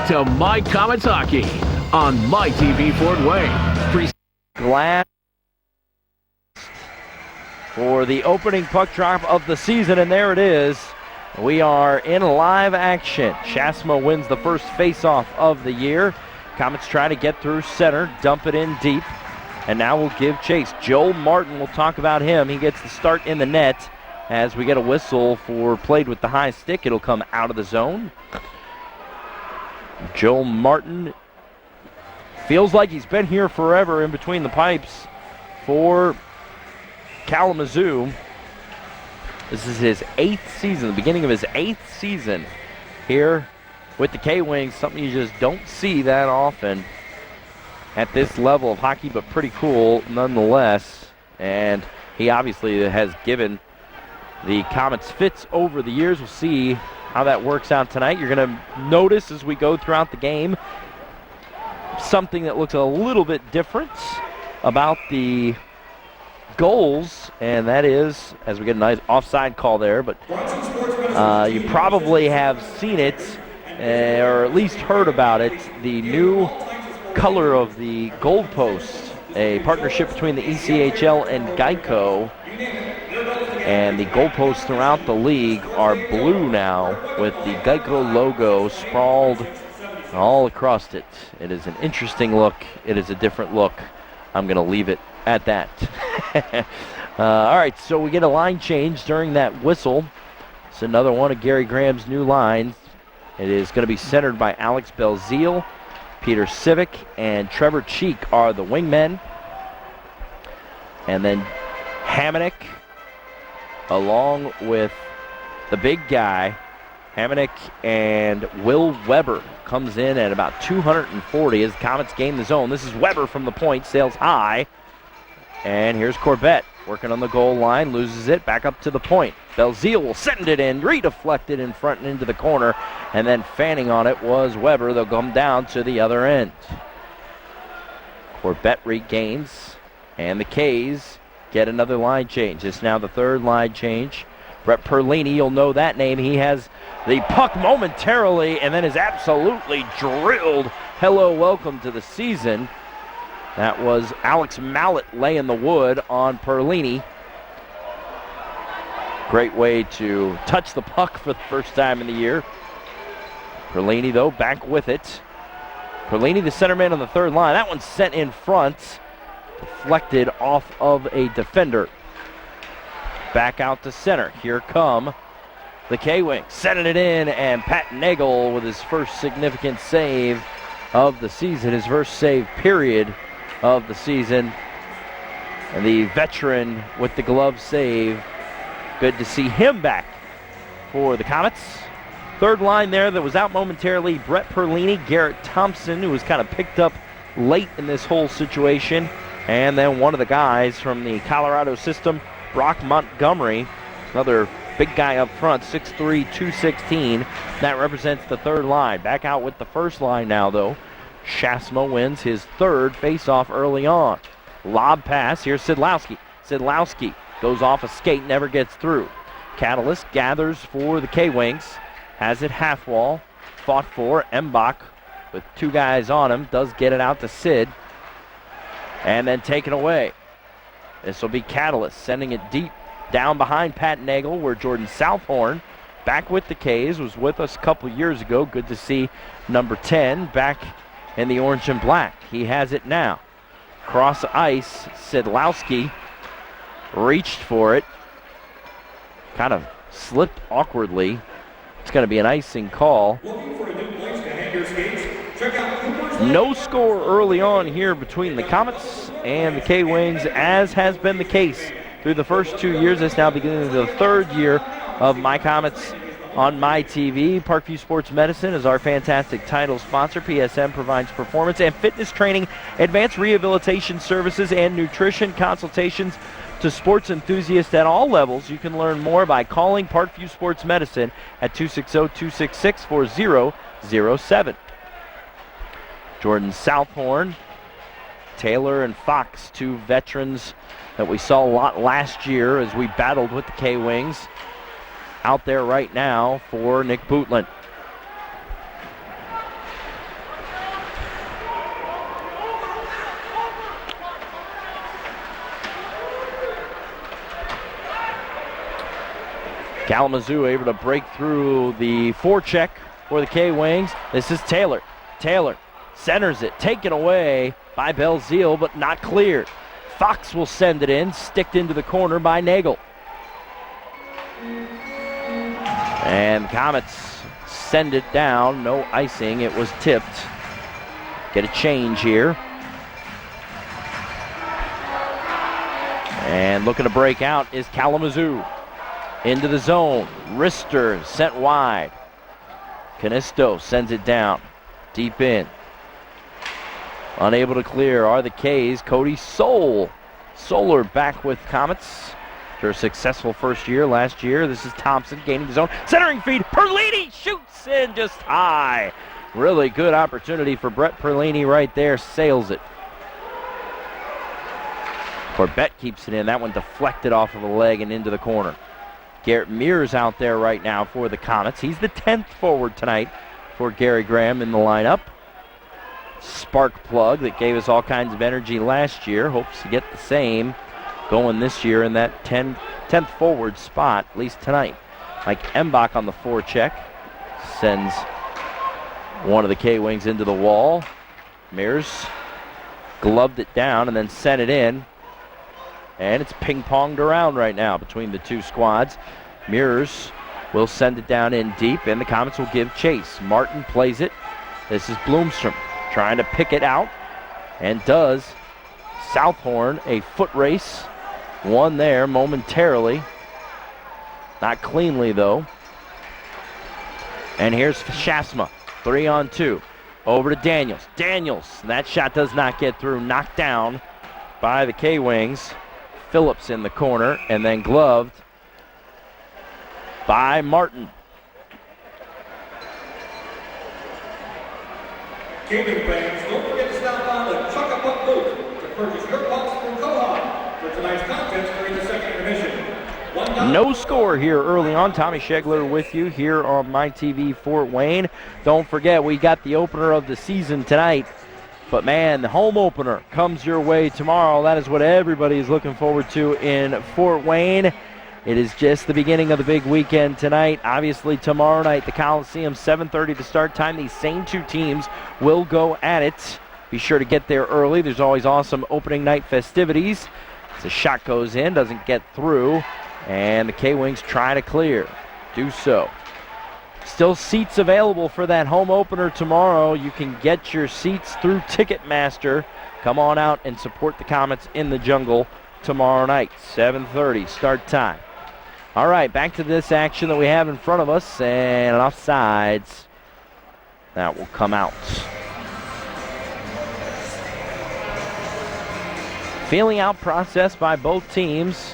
to My Komets Hockey on My TV Fort Wayne. Glad for the opening puck drop of the season, and there it is. We are in live action. Shasmo wins the first face-off of the year. Komets try to get through center, dump it in deep, and now we'll give chase. Joel Martin, we'll talk about him. He gets the start in the net as we get a whistle for played with the high stick. It'll come out of the zone. Joel Martin feels like he's been here forever in between the pipes for Kalamazoo. This is his 8th season, the beginning of his 8th season here with the K-Wings, something you just don't see that often at this level of hockey, but pretty cool nonetheless. And he obviously has given the Komets fits over the years. We'll see how that works out tonight. You're going to notice as we go throughout the game something that looks a little bit different about the goals, and that is, as we get a nice offside call there, but you probably have seen it, or at least heard about it, the new color of the goalpost, a partnership between the ECHL and Geico, and the goalposts throughout the league are blue now with the Geico logo sprawled all across it. It is an interesting look. It is a different look. I'm going to leave it at that. All right, so we get a line change during that whistle. It's another one of Gary Graham's new lines. It is going to be centered by Alex Belzile. Peter Sivak and Trevor Cheek are the wingmen. And then Hamonic, along with the big guy, Hamonic and Will Weber, comes in at about 240 as the Komets gain the zone. This is Weber from the point, sails high. And here's Corbett working on the goal line, loses it, back up to the point. Belzile will send it in, redeflected in front and into the corner, and then fanning on it was Weber. They'll come down to the other end. Corbett regains, and the K's get another line change. It's now the third line change. Brett Perlini, you'll know that name. He has the puck momentarily and then is absolutely drilled. Hello, welcome to the season. That was Alex Mallett laying the wood on Perlini. Great way to touch the puck for the first time in the year. Perlini, though, back with it. Perlini, the centerman on the third line. That one's sent in front. Deflected off of a defender. Back out to center. Here come the K-Wings. Setting it in, and Pat Nagle with his first significant save of the season. His first save period of the season. And the veteran with the glove save. Good to see him back for the Komets. Third line there that was out momentarily, Brett Perlini, Garrett Thompson, who was kind of picked up late in this whole situation. And then one of the guys from the Colorado system, Brock Montgomery, another big guy up front, 6'3", 216. That represents the third line. Back out with the first line now, though. Shasmo wins his third faceoff early on. Lob pass. Here's Szydlowski. Szydlowski goes off a skate, never gets through. Catalyst gathers for the K-Wings. Has it half wall. Fought for. Embach with two guys on him. Does get it out to Sid. And then taken away. This will be Catalyst sending it deep down behind Pat Nagle, where Jordan Southorn, back with the K's, was with us a couple years ago. Good to see number 10 back in the orange and black. He has it now. Cross ice, Szydlowski reached for it. Kind of slipped awkwardly. It's going to be an icing call. No score early on here between the Komets and the K-Wings, as has been the case through the first 2 years. It's now beginning the third year of My Komets on My TV. Parkview Sports Medicine is our fantastic title sponsor. PSM provides performance and fitness training, advanced rehabilitation services, and nutrition consultations to sports enthusiasts at all levels. You can learn more by calling Parkview Sports Medicine at 260-266-4007. Jordan Southorn, Taylor, and Fox, two veterans that we saw a lot last year as we battled with the K-Wings, out there right now for Nick Bootland. Kalamazoo able to break through the forecheck for the K-Wings. This is Taylor. Taylor centers it, taken away by Belzile, but not cleared. Fox will send it in, sticked into the corner by Nagle. And the Komets send it down. No icing. It was tipped. Get a change here. And looking to break out is Kalamazoo. Into the zone. Rister sent wide. Canisto sends it down. Deep in. Unable to clear are the K's. Cody Solar back with Komets after a successful first year last year. This is Thompson gaining the zone. Centering feed. Perlini shoots in just high. Really good opportunity for Brett Perlini right there. Sails it. Corbett keeps it in. That one deflected off of a leg and into the corner. Garrett Mears out there right now for the Komets. He's the 10th forward tonight for Gary Graham in the lineup. Spark plug that gave us all kinds of energy last year. Hopes to get the same going this year in that 10th forward spot, at least tonight. Mike Embach on the forecheck sends one of the K-Wings into the wall. Mears gloved it down and then sent it in. And it's ping-ponged around right now between the two squads. Mears will send it down in deep, and the Komets will give chase. Martin plays it. This is Bloomstrom trying to pick it out, and does. Southorn, a foot race. Won there momentarily. Not cleanly, though. And here's Shasma. 3-on-2. Over to Daniels. Daniels, that shot does not get through. Knocked down by the K-Wings. Phillips in the corner, and then gloved by Martin. Gaming fans, don't forget to stop on the Chuck-A-Puck booth to purchase your pucks from Kohan for tonight's contest during the second intermission. No score here early on. Tommy Schegler with you here on My TV Fort Wayne. Don't forget, we got the opener of the season tonight. But man, the home opener comes your way tomorrow. That is what everybody is looking forward to in Fort Wayne. It is just the beginning of the big weekend tonight. Obviously, tomorrow night, the Coliseum, 7:30 to start time. These same two teams will go at it. Be sure to get there early. There's always awesome opening night festivities. As a shot goes in, doesn't get through, and the K-Wings try to clear. Do so. Still seats available for that home opener tomorrow. You can get your seats through Ticketmaster. Come on out and support the Komets in the jungle tomorrow night, 7:30 start time. All right, back to this action that we have in front of us, and an offsides. That will come out. Feeling out process by both teams.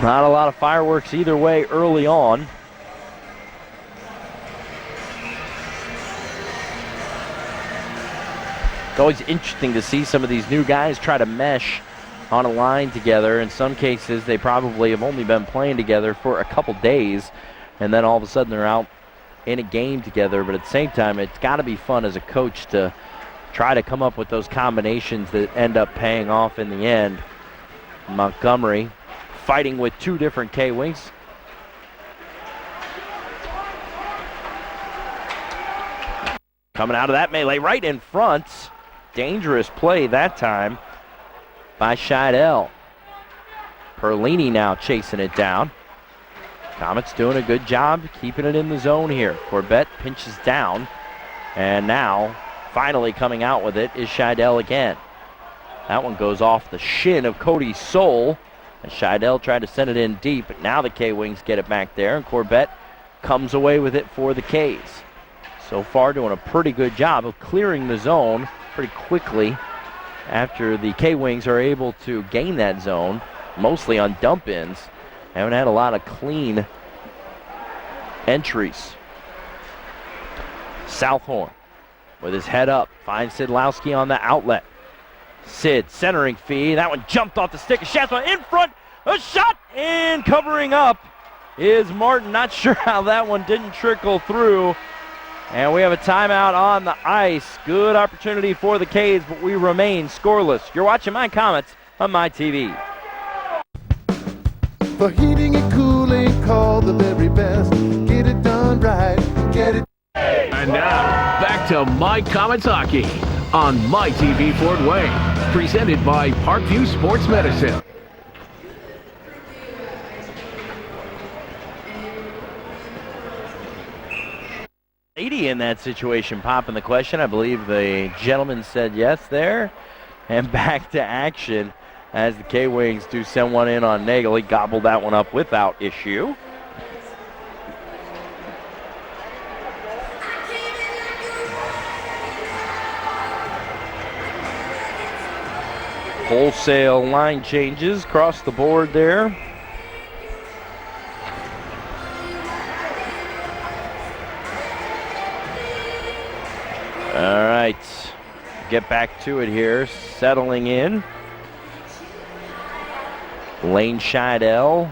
Not a lot of fireworks either way early on. It's always interesting to see some of these new guys try to mesh on a line together. In some cases, they probably have only been playing together for a couple days, and then all of a sudden they're out in a game together. But at the same time, it's got to be fun as a coach to try to come up with those combinations that end up paying off in the end. Montgomery fighting with two different K-Wings. Coming out of that melee right in front. Dangerous play that time by Szydlowski. Perlini now chasing it down. Komets doing a good job keeping it in the zone here. Corbett pinches down, and now finally coming out with it is Szydlowski again. That one goes off the shin of Cody Soul, and Szydlowski tried to send it in deep, but now the K-Wings get it back there, and Corbett comes away with it for the K's. So far doing a pretty good job of clearing the zone pretty quickly after the K-Wings are able to gain that zone, mostly on dump-ins. Haven't had a lot of clean entries. Southorn with his head up finds Szydlowski on the outlet. Sid centering feed. That one jumped off the stick. Shasma in front. A shot, and covering up is Martin. Not sure how that one didn't trickle through. And we have a timeout on the ice. Good opportunity for the K's, but we remain scoreless. You're watching My Komets on My TV. For heating and cooling, call the very best. Get it done right, get it. And now, back to My Komets Hockey on My TV Fort Wayne. Presented by Parkview Sports Medicine. Lady in that situation popping the question. I believe the gentleman said yes there. And back to action as the K-Wings do send one in on Nagle. He gobbled that one up without issue. Wholesale line changes across the board there. All right, get back to it here. Settling in. Lane Scheidel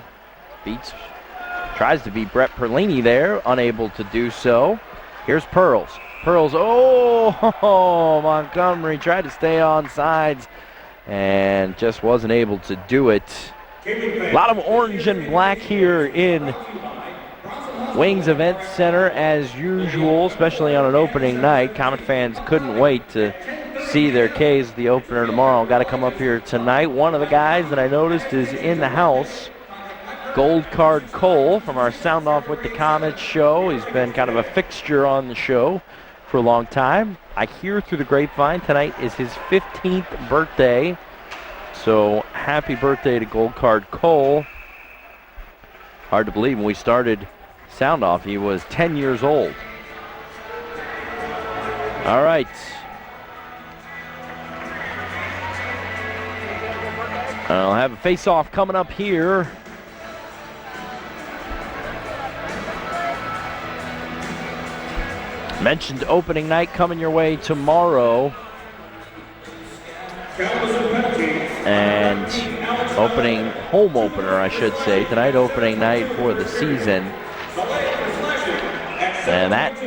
tries to beat Brett Perlini there, unable to do so. Here's Pearls. Oh, Montgomery tried to stay on sides and just wasn't able to do it. A lot of orange and black here in Wings Event Center as usual, especially on an opening night. Comet fans couldn't wait to see their K's the opener tomorrow. Got to come up here tonight. One of the guys that I noticed is in the house, Gold Card Cole from our Sound Off with the Komets show. He's been kind of a fixture on the show for a long time. I hear through the grapevine tonight is his 15th birthday. So happy birthday to Gold Card Cole. Hard to believe when we started Sound Off, he was 10 years old. All right. I'll have a face-off coming up here. Mentioned opening night coming your way tomorrow. And home opener, I should say. Tonight, opening night for the season. And that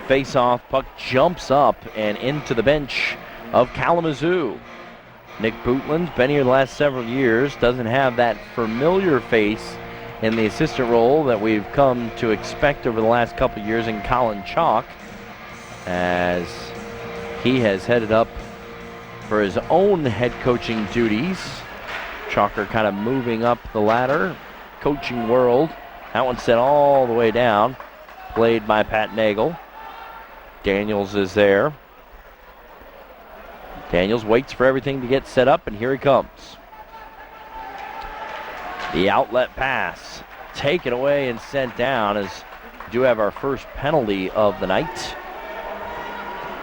face-off puck jumps up and into the bench of Kalamazoo. Nick Bootland's been here the last several years, doesn't have that familiar face in the assistant role that we've come to expect over the last couple of years in Colin Chalk, as he has headed up for his own head coaching duties. Chalker kind of moving up the ladder, coaching world. That one set all the way down, played by Pat Nagle. Daniels is there. Daniels waits for everything to get set up, and here he comes. The outlet pass taken away and sent down, as we do have our first penalty of the night.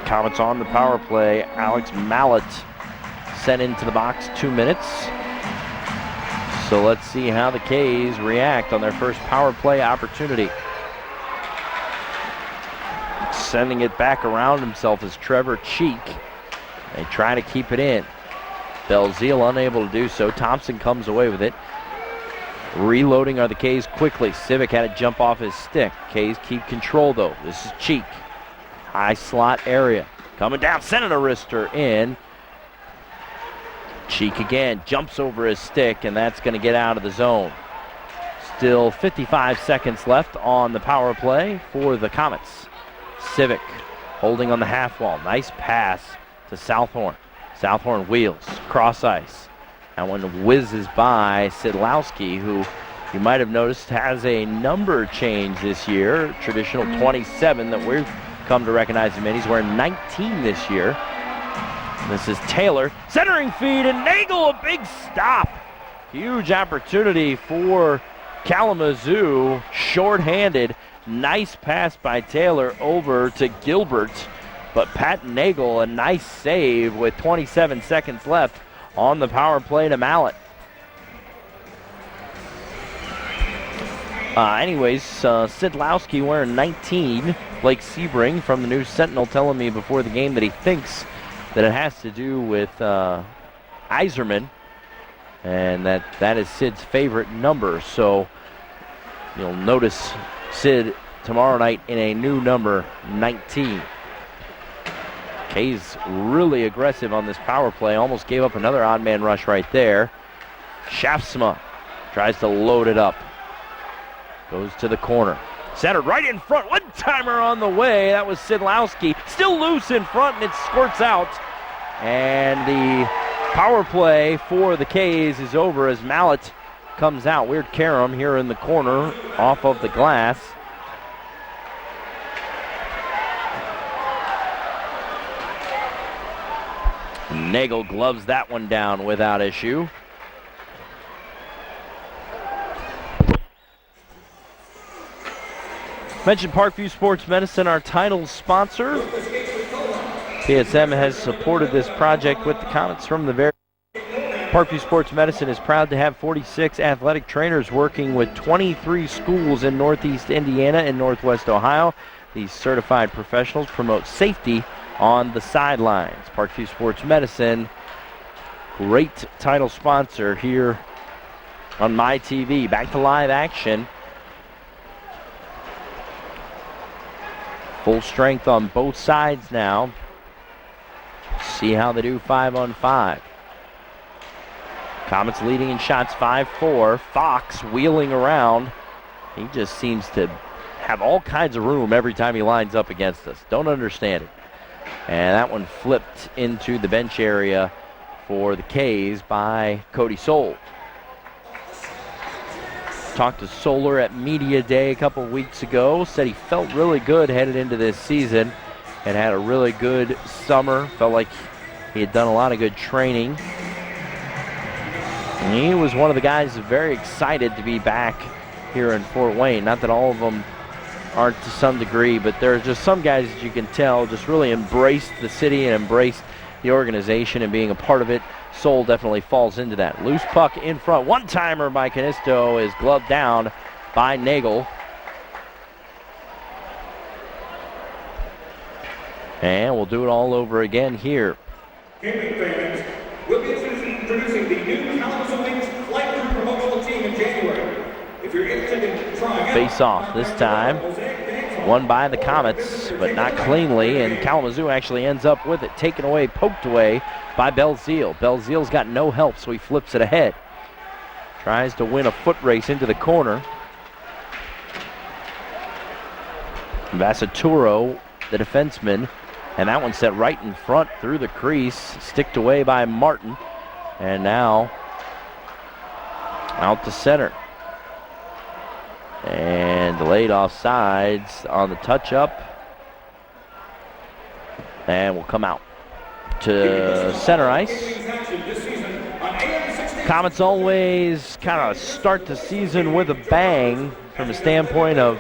Komets on the power play. Alex Mallet sent into the box, 2 minutes. So let's see how the K's react on their first power play opportunity. Sending it back around himself is Trevor Cheek. They try to keep it in. Belzile unable to do so. Thompson comes away with it. Reloading are the K's quickly. Sivak had to jump off his stick. K's keep control though. This is Cheek. High slot area. Coming down, sending a wrister in. Cheek again jumps over his stick, and that's going to get out of the zone. Still 55 seconds left on the power play for the Komets. Sivak holding on the half wall. Nice pass to Southorn. Southorn wheels, cross ice. That one whizzes by Szydlowski, who you might have noticed has a number change this year. Traditional 27 that we've come to recognize him in. He's wearing 19 this year. This is Taylor, centering feed, and Nagle, a big stop. Huge opportunity for Kalamazoo, shorthanded. Nice pass by Taylor over to Gilbert, but Pat Nagle, a nice save with 27 seconds left on the power play to Mallet. Szydlowski wearing 19. Blake Sebring from the News Sentinel telling me before the game that he thinks that it has to do with Iserman, and that is Sid's favorite number. So you'll notice Sid tomorrow night in a new number, 19. K's really aggressive on this power play. Almost gave up another odd man rush right there. Shaftsma Tries to load it up. Goes to the corner. Centered right in front. One-timer on the way. That was Szydlowski. Still loose in front, and it squirts out. And the power play for the K's is over as Mallet comes out. Weird carom here in the corner off of the glass. Nagle gloves that one down without issue. Mentioned Parkview Sports Medicine, our title sponsor. PSM has supported this project with the Komets from the very. Parkview Sports Medicine is proud to have 46 athletic trainers working with 23 schools in Northeast Indiana and Northwest Ohio. These certified professionals promote safety on the sidelines. Parkview Sports Medicine, great title sponsor here on My TV. Back to live action. Full strength on both sides now. See how they do 5-on-5. Komets leading in shots 5-4. Fox wheeling around. He just seems to have all kinds of room every time he lines up against us. Don't understand it. And that one flipped into the bench area for the K's by Cody Soul. Talked to Solar at Media Day a couple weeks ago. Said he felt really good headed into this season and had a really good summer. Felt like he had done a lot of good training. And he was one of the guys very excited to be back here in Fort Wayne. Not that all of them aren't to some degree, but there are just some guys that you can tell just really embraced the city and embraced the organization and being a part of it. Soul definitely falls into that. Loose puck in front. One-timer by Canisto is gloved down by Nagle. And we'll do it all over again here. Gaming fans, we'll be introducing the new Kalamazoo Wings Flight Crew promotional team in January. If you're interested in trying out, face off this time. Won by the Komets, but not cleanly, and Kalamazoo actually ends up with it. Taken away, poked away by Belzile. Belzile's got no help, so he flips it ahead. Tries to win a foot race into the corner. Vassaturo, the defenseman, and that one set right in front through the crease, sticked away by Martin, and now out to center. And delayed offsides on the touch-up. And will come out to center ice. Komets always kind of start the season with a bang from the standpoint of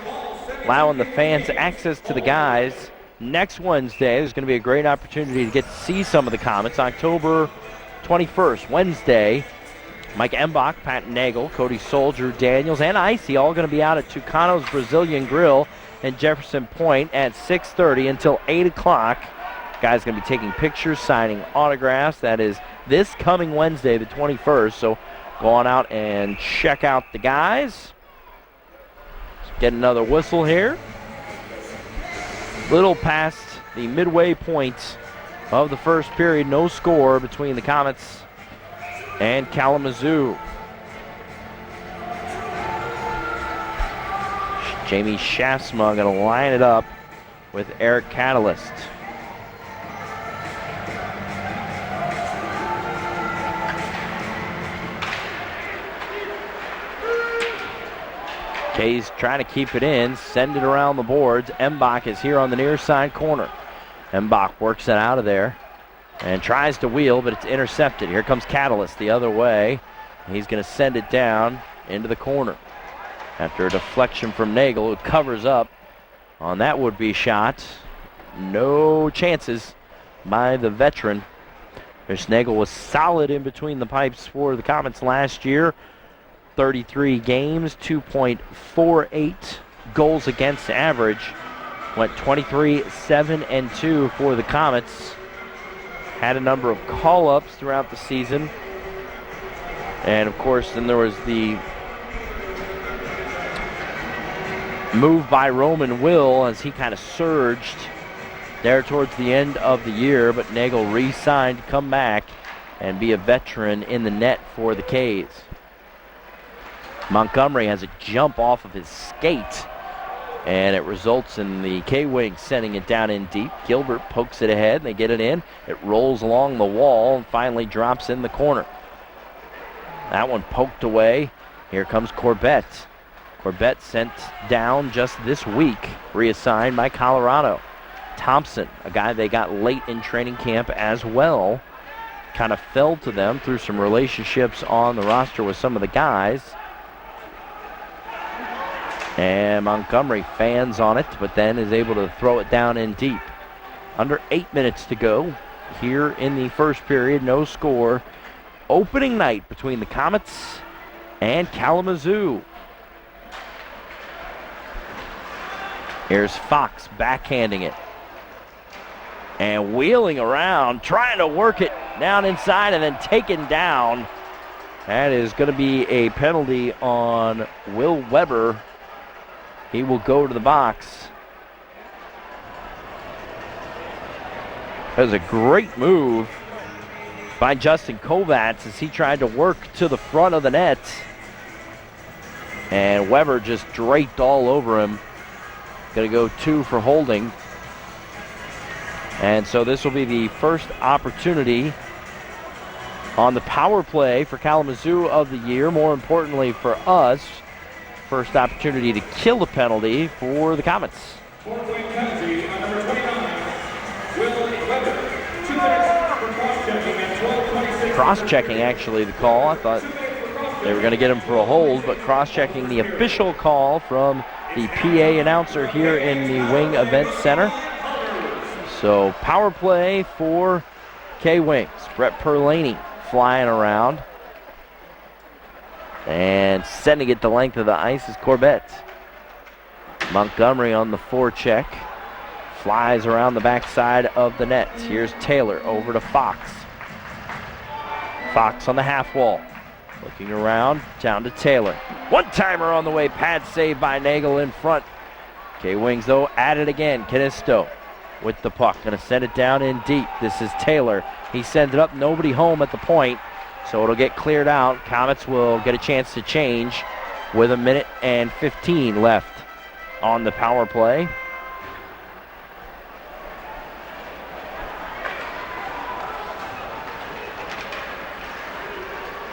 allowing the fans access to the guys. Next Wednesday, there's going to be a great opportunity to get to see some of the Komets. October 21st, Wednesday. Mike Embach, Pat Nagle, Cody Soul, Drew Daniels, and Icy all going to be out at Tucano's Brazilian Grill in Jefferson Point at 6:30 until 8 o'clock. Guys going to be taking pictures, signing autographs. That is this coming Wednesday, the 21st. So go on out and check out the guys. Let's get another whistle here. Little past the midway point of the first period. No score between the Komets and Kalamazoo. Jamie Shafsma going to line it up with Eric Catalyst. K's trying to keep it in, send it around the boards. Embach is here on the near side corner. Embach works it out of there and tries to wheel, but it's intercepted. Here comes Catalyst the other way. He's going to send it down into the corner. After a deflection from Nagle, who covers up on that would-be shot. No chances by the veteran. There's Nagle was solid in between the pipes for the Komets last year. 33 games, 2.48 goals against average. Went 23-7-2 for the Komets. Had a number of call-ups throughout the season. And of course, then there was the move by Roman Will as he kind of surged there towards the end of the year, but Nagle re-signed to come back and be a veteran in the net for the K's. Montgomery has a jump off of his skate, and it results in the K-Wings sending it down in deep. Gilbert pokes it ahead, and they get it in. It rolls along the wall and finally drops in the corner. That one poked away. Here comes Corbett. Corbett sent down just this week, reassigned by Colorado. Thompson, a guy they got late in training camp as well, kind of fell to them through some relationships on the roster with some of the guys. And Montgomery fans on it, but then is able to throw it down in deep. Under 8 minutes to go here in the first period, no score. Opening night between the Komets and Kalamazoo. Here's Fox backhanding it. And wheeling around, trying to work it down inside and then taken down. That is going to be a penalty on Will Weber. He will go to the box. That was a great move by Justin Komets as he tried to work to the front of the net. And Weber just draped all over him. Going to go 2 for holding. And so this will be the first opportunity on the power play for Kalamazoo of the year. More importantly for us, first opportunity to kill a penalty for the Komets. Four-point penalty on number 29, Will Weber. 2 minutes for cross-checking at 12:26. Cross-checking actually the call. I thought they were going to get him for a hold, but cross-checking the official call from the PA announcer here in the Wing Event Center. So power play for K-Wings. Brett Perlaney flying around. And sending it the length of the ice is Corbett. Montgomery on the forecheck. Flies around the backside of the net. Here's Taylor over to Fox. Fox on the half wall. Looking around, down to Taylor. One-timer on the way, pad save by Nagle in front. K-Wings, though, at it again. Canisto with the puck. Going to send it down in deep. This is Taylor. He sends it up, nobody home at the point. So it'll get cleared out. Komets will get a chance to change with 1 minute and 15 left on the power play.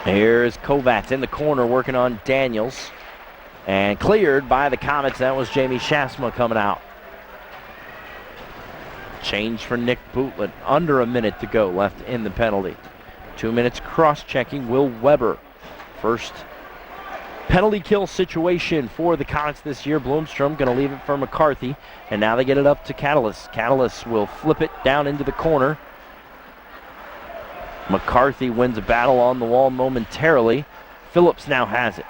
Here's Komets in the corner working on Daniels. And cleared by the Komets. That was Jamie Shasma coming out. Change for Nick Bootlet. Under 1 minute to go left in the penalty. 2 minutes cross-checking Will Weber. First penalty kill situation for the Komets this year. Bloomstrom going to leave it for McCarthy. And now they get it up to Catalyst. Catalyst will flip it down into the corner. McCarthy wins a battle on the wall momentarily. Phillips now has it.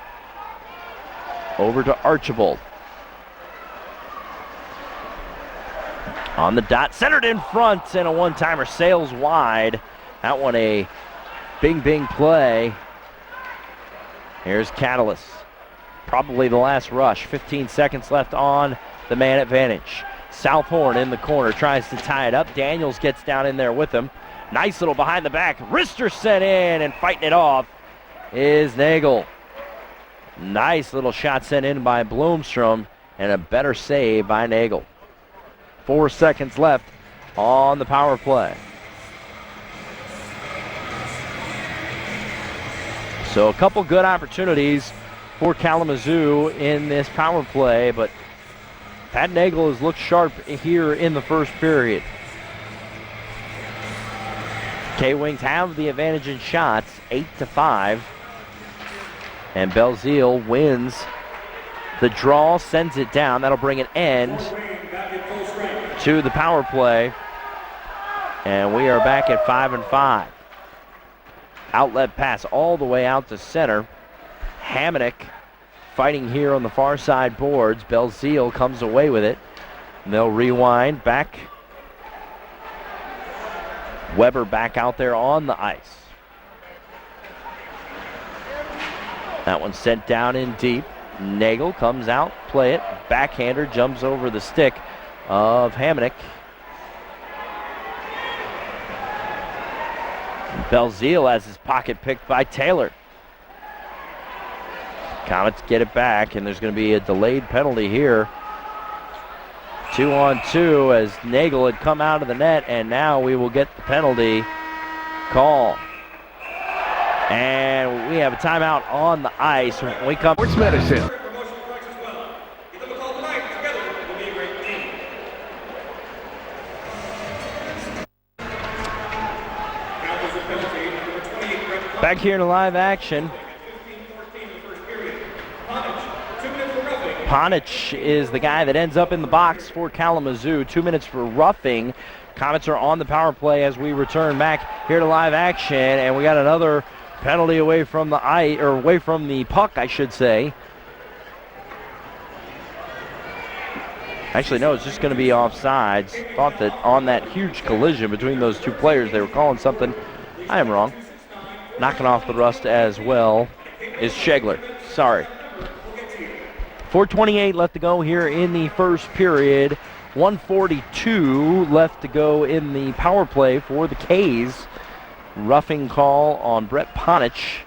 Over to Archibald. On the dot, centered in front, and a one-timer sails wide. That one a bing play. Here's Catalyst. Probably the last rush. 15 seconds left on the man advantage. Southorn in the corner, tries to tie it up. Daniels gets down in there with him. Nice little behind the back. Wrister sent in, and fighting it off is Nagle. Nice little shot sent in by Bloomstrom, and a better save by Nagle. 4 seconds left on the power play. So a couple good opportunities for Kalamazoo in this power play, but Pat Nagle has looked sharp here in the first period. K-Wings have the advantage in shots, 8-5. And Belzile wins the draw, sends it down. That'll bring an end to the power play. And we are back at 5-5. Outlet pass all the way out to center. Hamonic fighting here on the far side boards. Belzile comes away with it. And they'll rewind back. Weber back out there on the ice. That one sent down in deep. Nagle comes out, play it. Backhander jumps over the stick of Hamonic. Belzile has his pocket picked by Taylor. Komets get it back, and there's going to be a delayed penalty here. 2-on-2 as Nagle had come out of the net, and now we will get the penalty call. And we have a timeout on the ice. When we come. Sports Medicine. Back here to live action. Ponich is the guy that ends up in the box for Kalamazoo. 2 minutes for roughing. Komets are on the power play as we return back here to live action, and we got another penalty away from the away from the puck, I should say. Actually, no, it's just going to be offsides. Thought that on that huge collision between those two players, they were calling something. I am wrong. Knocking off the rust as well is Schegler. Sorry. 4:28 left to go here in the first period. 1:42 left to go in the power play for the K's. Roughing call on Brett Ponich.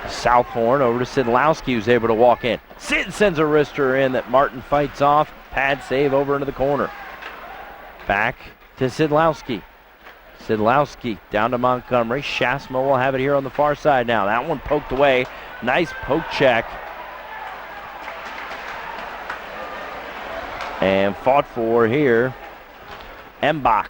Southorn over to Szydlowski, who's able to walk in. Sid sends a wrister in that Martin fights off. Pad save over into the corner. Back to Szydlowski. Szydlowski down to Montgomery. Shasma will have it here on the far side now. That one poked away. Nice poke check. And fought for here. Embach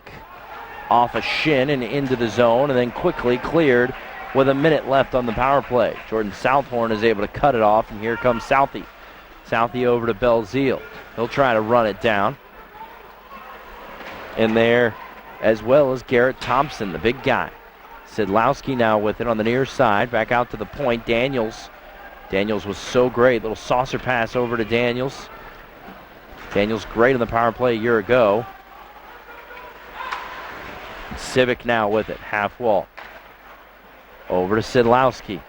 off a shin and into the zone, and then quickly cleared with a minute left on the power play. Jordan Southorn is able to cut it off, and here comes Southie. Southie over to Belzile. He'll try to run it down. In there as well as Garrett Thompson, the big guy. Szydlowski now with it on the near side. Back out to the point. Daniels. Daniels was so great. Little saucer pass over to Daniels. Daniels great on the power play a year ago. Sivak now with it. Half wall. Over to Szydlowski.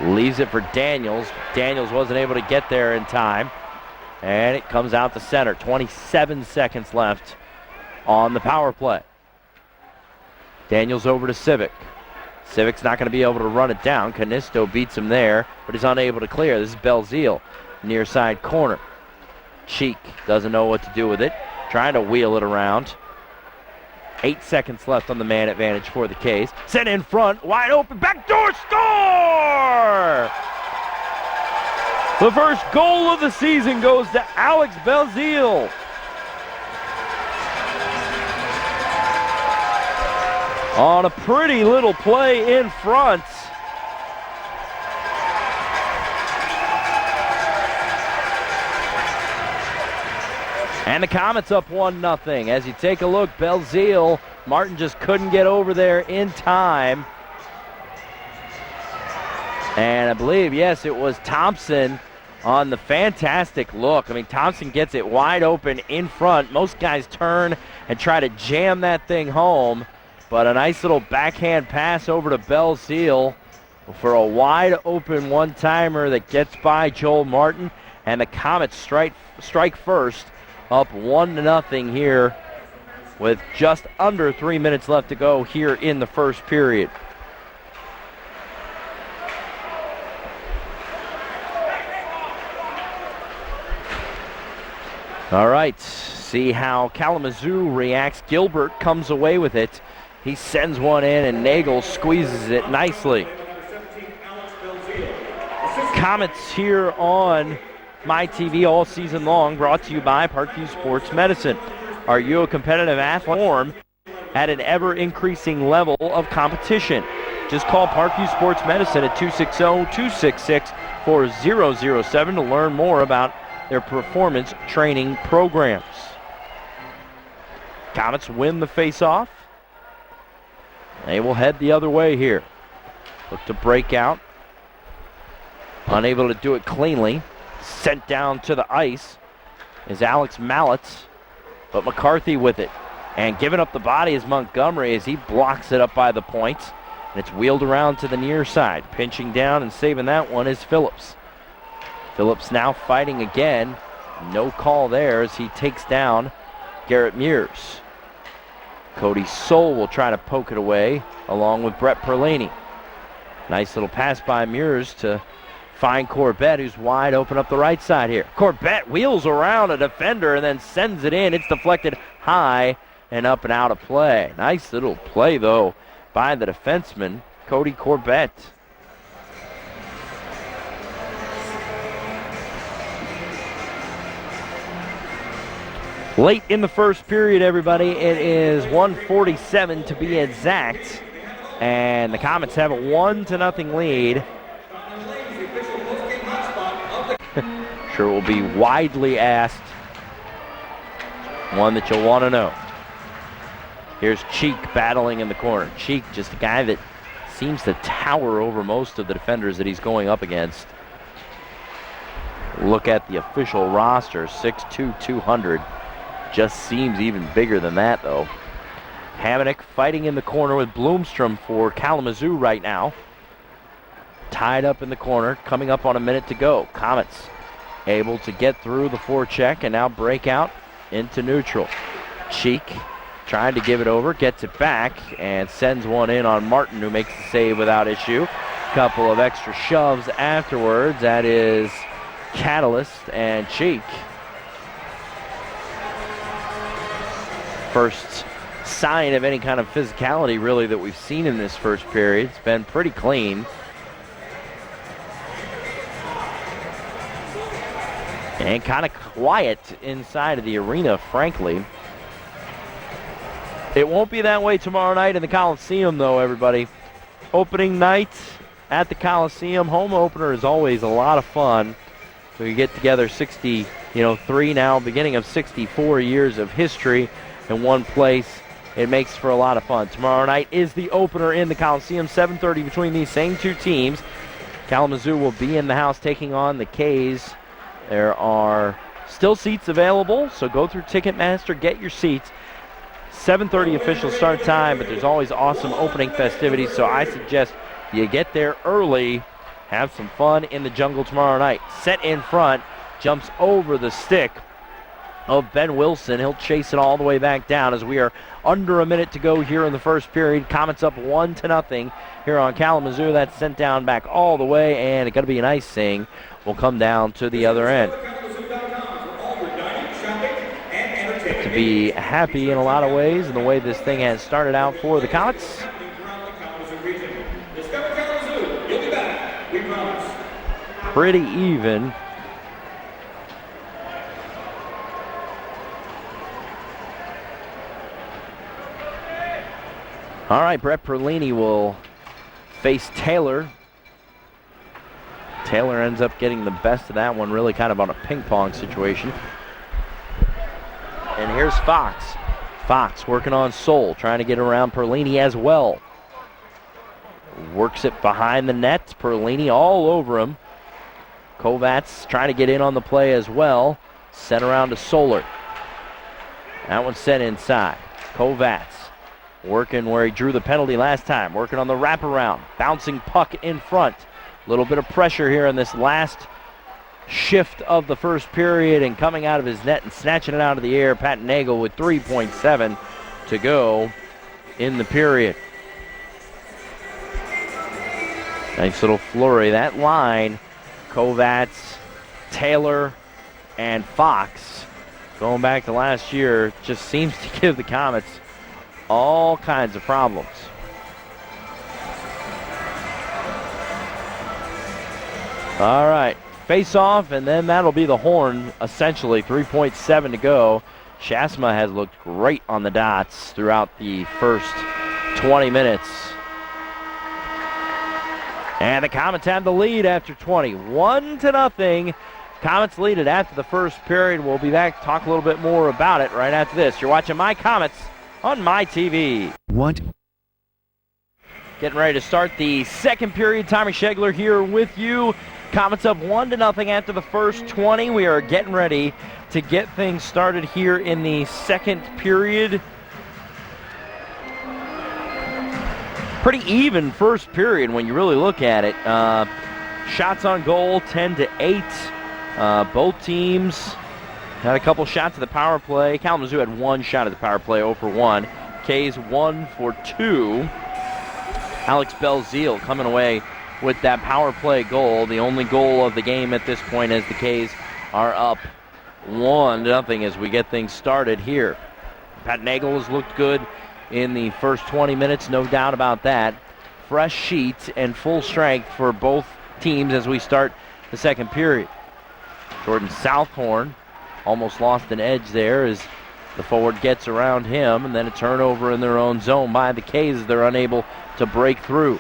Leaves it for Daniels. Daniels wasn't able to get there in time. And it comes out to center. 27 seconds left on the power play. Daniels over to Sivak. Sivak's not going to be able to run it down. Canisto beats him there, but he's unable to clear. This is Belzile, near side corner. Cheek doesn't know what to do with it. Trying to wheel it around. 8 seconds left on the man advantage for the K's. Sent in front, wide open, backdoor score! The first goal of the season goes to Alex Belzile. On a pretty little play in front. And the Komets up 1-0. As you take a look, Belzile, Martin just couldn't get over there in time. And I believe, yes, it was Thompson on the fantastic look. I mean, Thompson gets it wide open in front. Most guys turn and try to jam that thing home. But a nice little backhand pass over to Belzile for a wide open one-timer that gets by Joel Martin. And the Komets strike first, up 1-0 here with just under 3 minutes left to go here in the first period. All right, see how Kalamazoo reacts. Gilbert comes away with it. He sends one in, and Nagle squeezes it nicely. Komets here on My TV all season long, brought to you by Parkview Sports Medicine. Are you a competitive athlete form at an ever-increasing level of competition? Just call Parkview Sports Medicine at 260-266-4007 to learn more about their performance training programs. Komets win the face-off. They will head the other way here. Look to break out. Unable to do it cleanly. Sent down to the ice is Alex Mallet, but McCarthy with it. And giving up the body is Montgomery as he blocks it up by the point. And it's wheeled around to the near side. Pinching down and saving that one is Phillips. Phillips now fighting again. No call there as he takes down Garrett Mears. Cody Soul will try to poke it away along with Brett Perlaney. Nice little pass by Mears to find Corbett, who's wide open up the right side here. Corbett wheels around a defender and then sends it in. It's deflected high and up and out of play. Nice little play, though, by the defenseman, Cody Corbett. Late in the first period, everybody. It is 1:47 to be exact. And the Komets have a 1-0 lead. Sure will be widely asked. One that you'll want to know. Here's Cheek battling in the corner. Cheek, just a guy that seems to tower over most of the defenders that he's going up against. Look at the official roster, 6'2", 200. Just seems even bigger than that, though. Hamonic fighting in the corner with Bloomstrom for Kalamazoo right now. Tied up in the corner, coming up on a minute to go. Komets able to get through the forecheck and now break out into neutral. Cheek trying to give it over, gets it back, and sends one in on Martin, who makes the save without issue. Couple of extra shoves afterwards. That is Catalyst and Cheek. First sign of any kind of physicality, really, that we've seen in this first period. It's been pretty clean. And kind of quiet inside of the arena, frankly. It won't be that way tomorrow night in the Coliseum, though, everybody. Opening night at the Coliseum. Home opener is always a lot of fun. So you get together 63 now, beginning of 64 years of history in one place. It makes for a lot of fun. Tomorrow night is the opener in the Coliseum, 7:30 between these same two teams. Kalamazoo will be in the house taking on the K's. There are still seats available, so go through Ticketmaster, get your seats. 7:30 official start time, but there's always awesome opening festivities, so I suggest you get there early, have some fun in the jungle tomorrow night. Set in front, jumps over the stick of Ben Wilson. He'll chase it all the way back down as we are under a minute to go here in the first period. Komets up 1-0 here on Kalamazoo. That's sent down back all the way, and it's going to be an icing. Will come down to the other end. To be happy in a lot of ways in the way this thing has started out for the Komets. Pretty even. All right, Brett Perlini will face Taylor. Taylor ends up getting the best of that one, really kind of on a ping pong situation. And here's Fox. Fox working on Soul, trying to get around Perlini as well. Works it behind the net. Perlini all over him. Kovacs trying to get in on the play as well. Sent around to Solar. That one's sent inside. Kovacs working where he drew the penalty last time. Working on the wraparound. Bouncing puck in front. A little bit of pressure here in this last shift of the first period, and coming out of his net and snatching it out of the air, Pat Nagle with 3.7 to go in the period. Nice little flurry. That line, Kovacs, Taylor, and Fox, going back to last year, just seems to give the Komets all kinds of problems. All right, face off, and then that'll be the horn, essentially. 3.7 to go. Shasma has looked great on the dots throughout the first 20 minutes. And the Komets have the lead after 20. 1-0. Komets lead it after the first period. We'll be back to talk a little bit more about it right after this. You're watching My Komets on My TV. What? Getting ready to start the second period. Tommy Schegler here with you. Komets up 1-0 after the first 20. We are getting ready to get things started here in the second period. Pretty even first period when you really look at it. Shots on goal, 10-8. Both teams had a couple shots at the power play. Kalamazoo had one shot at the power play, 0 for 1. K's 1 for 2. Alex Belzile coming away with that power play goal, the only goal of the game at this point, as the K's are up 1-0 as we get things started here. Pat Nagle has looked good in the first 20 minutes, no doubt about that. Fresh sheet and full strength for both teams as we start the second period. Jordan Southorn almost lost an edge there as the forward gets around him, and then a turnover in their own zone by the K's as they're unable to break through.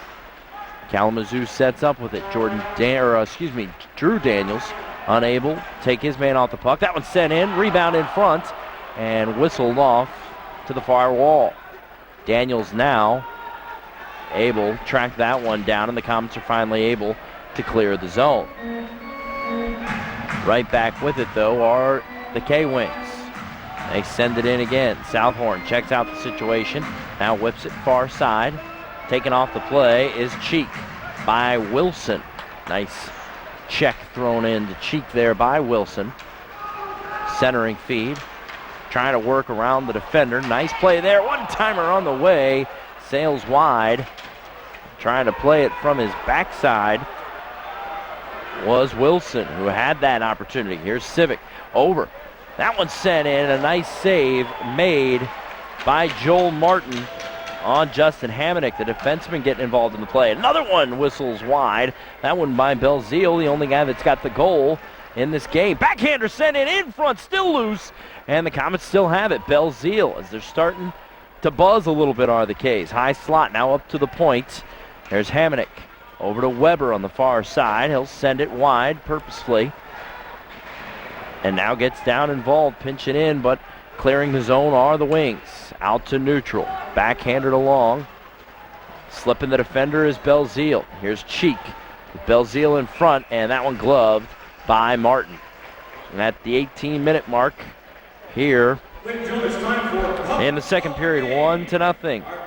Kalamazoo sets up with it. Drew Daniels unable to take his man off the puck. That one's sent in, rebound in front, and whistled off to the far wall. Daniels now able to track that one down, and the Komets are finally able to clear the zone. Right back with it, though, are the K-Wings. They send it in again. Southorn checks out the situation. Now whips it far side. Taken off the play is Cheek by Wilson. Nice check thrown in to Cheek there by Wilson. Centering feed. Trying to work around the defender. Nice play there. One-timer on the way. Sails wide. Trying to play it from his backside was Wilson, who had that opportunity. Here's Sivak over. That one sent in. A nice save made by Joel Martin on Justin Hamonic, the defenseman, getting involved in the play. Another one whistles wide. That one by Belzile, the only guy that's got the goal in this game. Backhander sent in front, still loose, and the Komets still have it. Belzile, as they're starting to buzz a little bit, are the K's. High slot now up to the point. There's Hamonic over to Weber on the far side. He'll send it wide purposefully. And now gets down involved, pinching in, but clearing the zone are the Wings. Out to neutral. Backhanded along. Slipping the defender is Belzile. Here's Cheek. Belzile in front, and that one gloved by Martin. And at the 18-minute mark here in the second period, 1-0. Our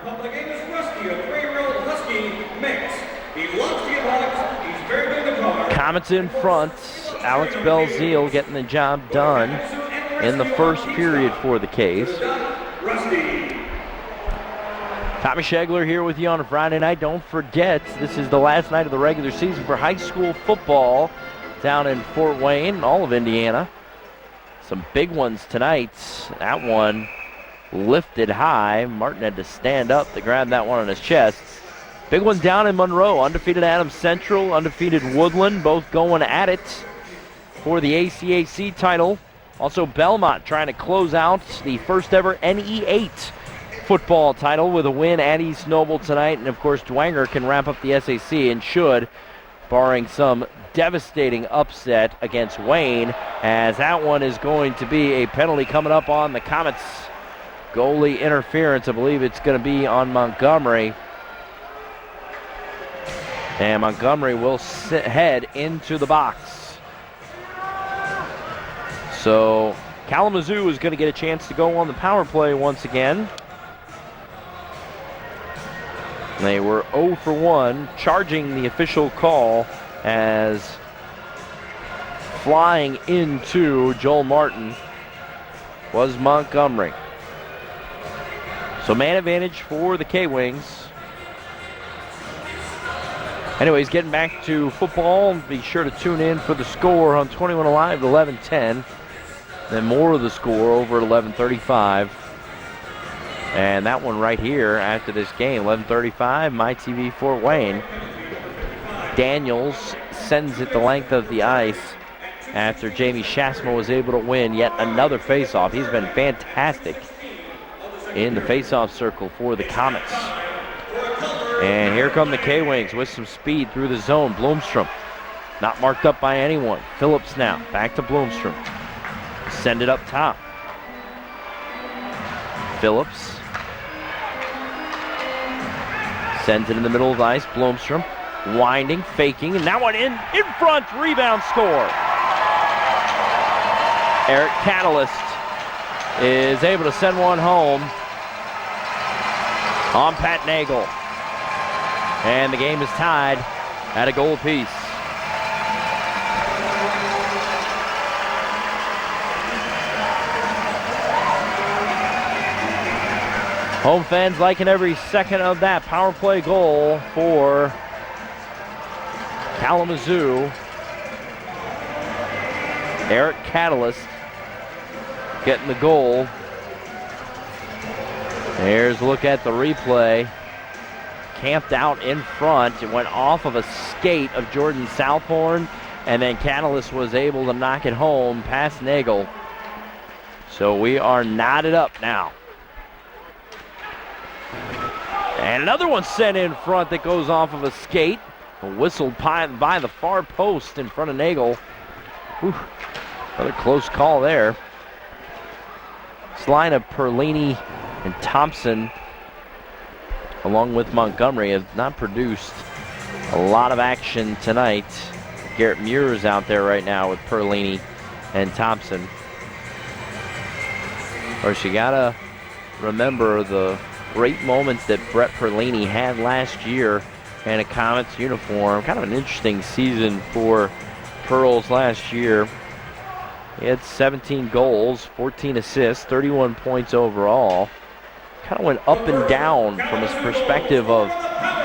public game is Rusty, a 3-year-old husky mix. He loves the dogs. He's very good in the car. Komets in front. Alex Belzile getting the job done in the first period for the K's. Tommy Schegler here with you on a Friday night. Don't forget, this is the last night of the regular season for high school football down in Fort Wayne, all of Indiana. Some big ones tonight. That one lifted high. Martin had to stand up to grab that one on his chest. Big one down in Monroe. Undefeated Adams Central, undefeated Woodland, both going at it for the ACAC title. Also Belmont trying to close out the first ever NE8 football title with a win at East Noble tonight. And of course Dwenger can wrap up the SAC and should, barring some devastating upset against Wayne, as that one is going to be a penalty coming up on the Komets. Goalie interference, I believe it's going to be on Montgomery. And Montgomery will head into the box. So Kalamazoo is going to get a chance to go on the power play once again. They were 0 for 1, charging the official call as flying into Joel Martin was Montgomery. So man advantage for the K-Wings. Anyways, getting back to football, be sure to tune in for the score on 21 Alive at 11:10. Then more of the score over at 11:35. And that one right here after this game, 11:35, MyTV Fort Wayne. Daniels sends it the length of the ice after Jamie Shasma was able to win yet another faceoff. He's been fantastic in the faceoff circle for the Komets. And here come the K-Wings with some speed through the zone. Bloomstrom not marked up by anyone. Phillips now back to Bloomstrom. Send it up top. Phillips sends it in the middle of the ice. Bloomstrom winding, faking, and that one in front. Rebound score. Eric Catalyst is able to send one home on Pat Nagle. And the game is tied at a goal apiece. Home fans liking every second of that power play goal for Kalamazoo. Eric Catalyst getting the goal. There's a look at the replay. Camped out in front. It went off of a skate of Jordan Southorn, and then Catalyst was able to knock it home past Nagle. So we are knotted up now. And another one sent in front that goes off of a skate. Whistled by the far post in front of Nagle. Whew. Another close call there. This line of Perlini and Thompson, along with Montgomery, have not produced a lot of action tonight. Garrett Muir is out there right now with Perlini and Thompson. Of course, you gotta remember the great moments that Brett Perlini had last year in a Komets uniform. Kind of an interesting season for Pearls last year. He had 17 goals, 14 assists, 31 points overall. Kind of went up and down from his perspective of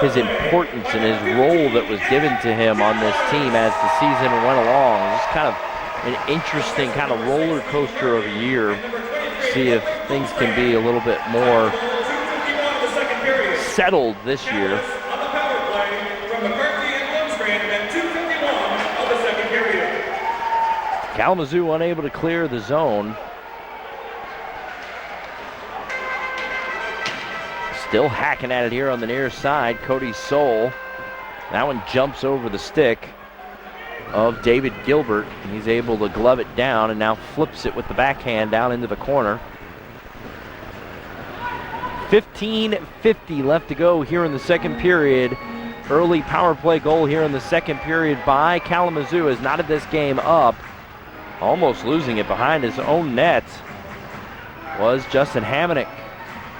his importance and his role that was given to him on this team as the season went along. It was kind of an interesting kind of roller coaster of a year. See if things can be a little bit more settled this year. Kalamazoo unable to clear the zone. Still hacking at it here on the near side. Cody Soul. That one jumps over the stick of David Gilbert. He's able to glove it down and now flips it with the backhand down into the corner. 15:50 left to go here in the second period. Early power play goal here in the second period by Kalamazoo has knotted this game up. Almost losing it behind his own net was Justin Hamonic.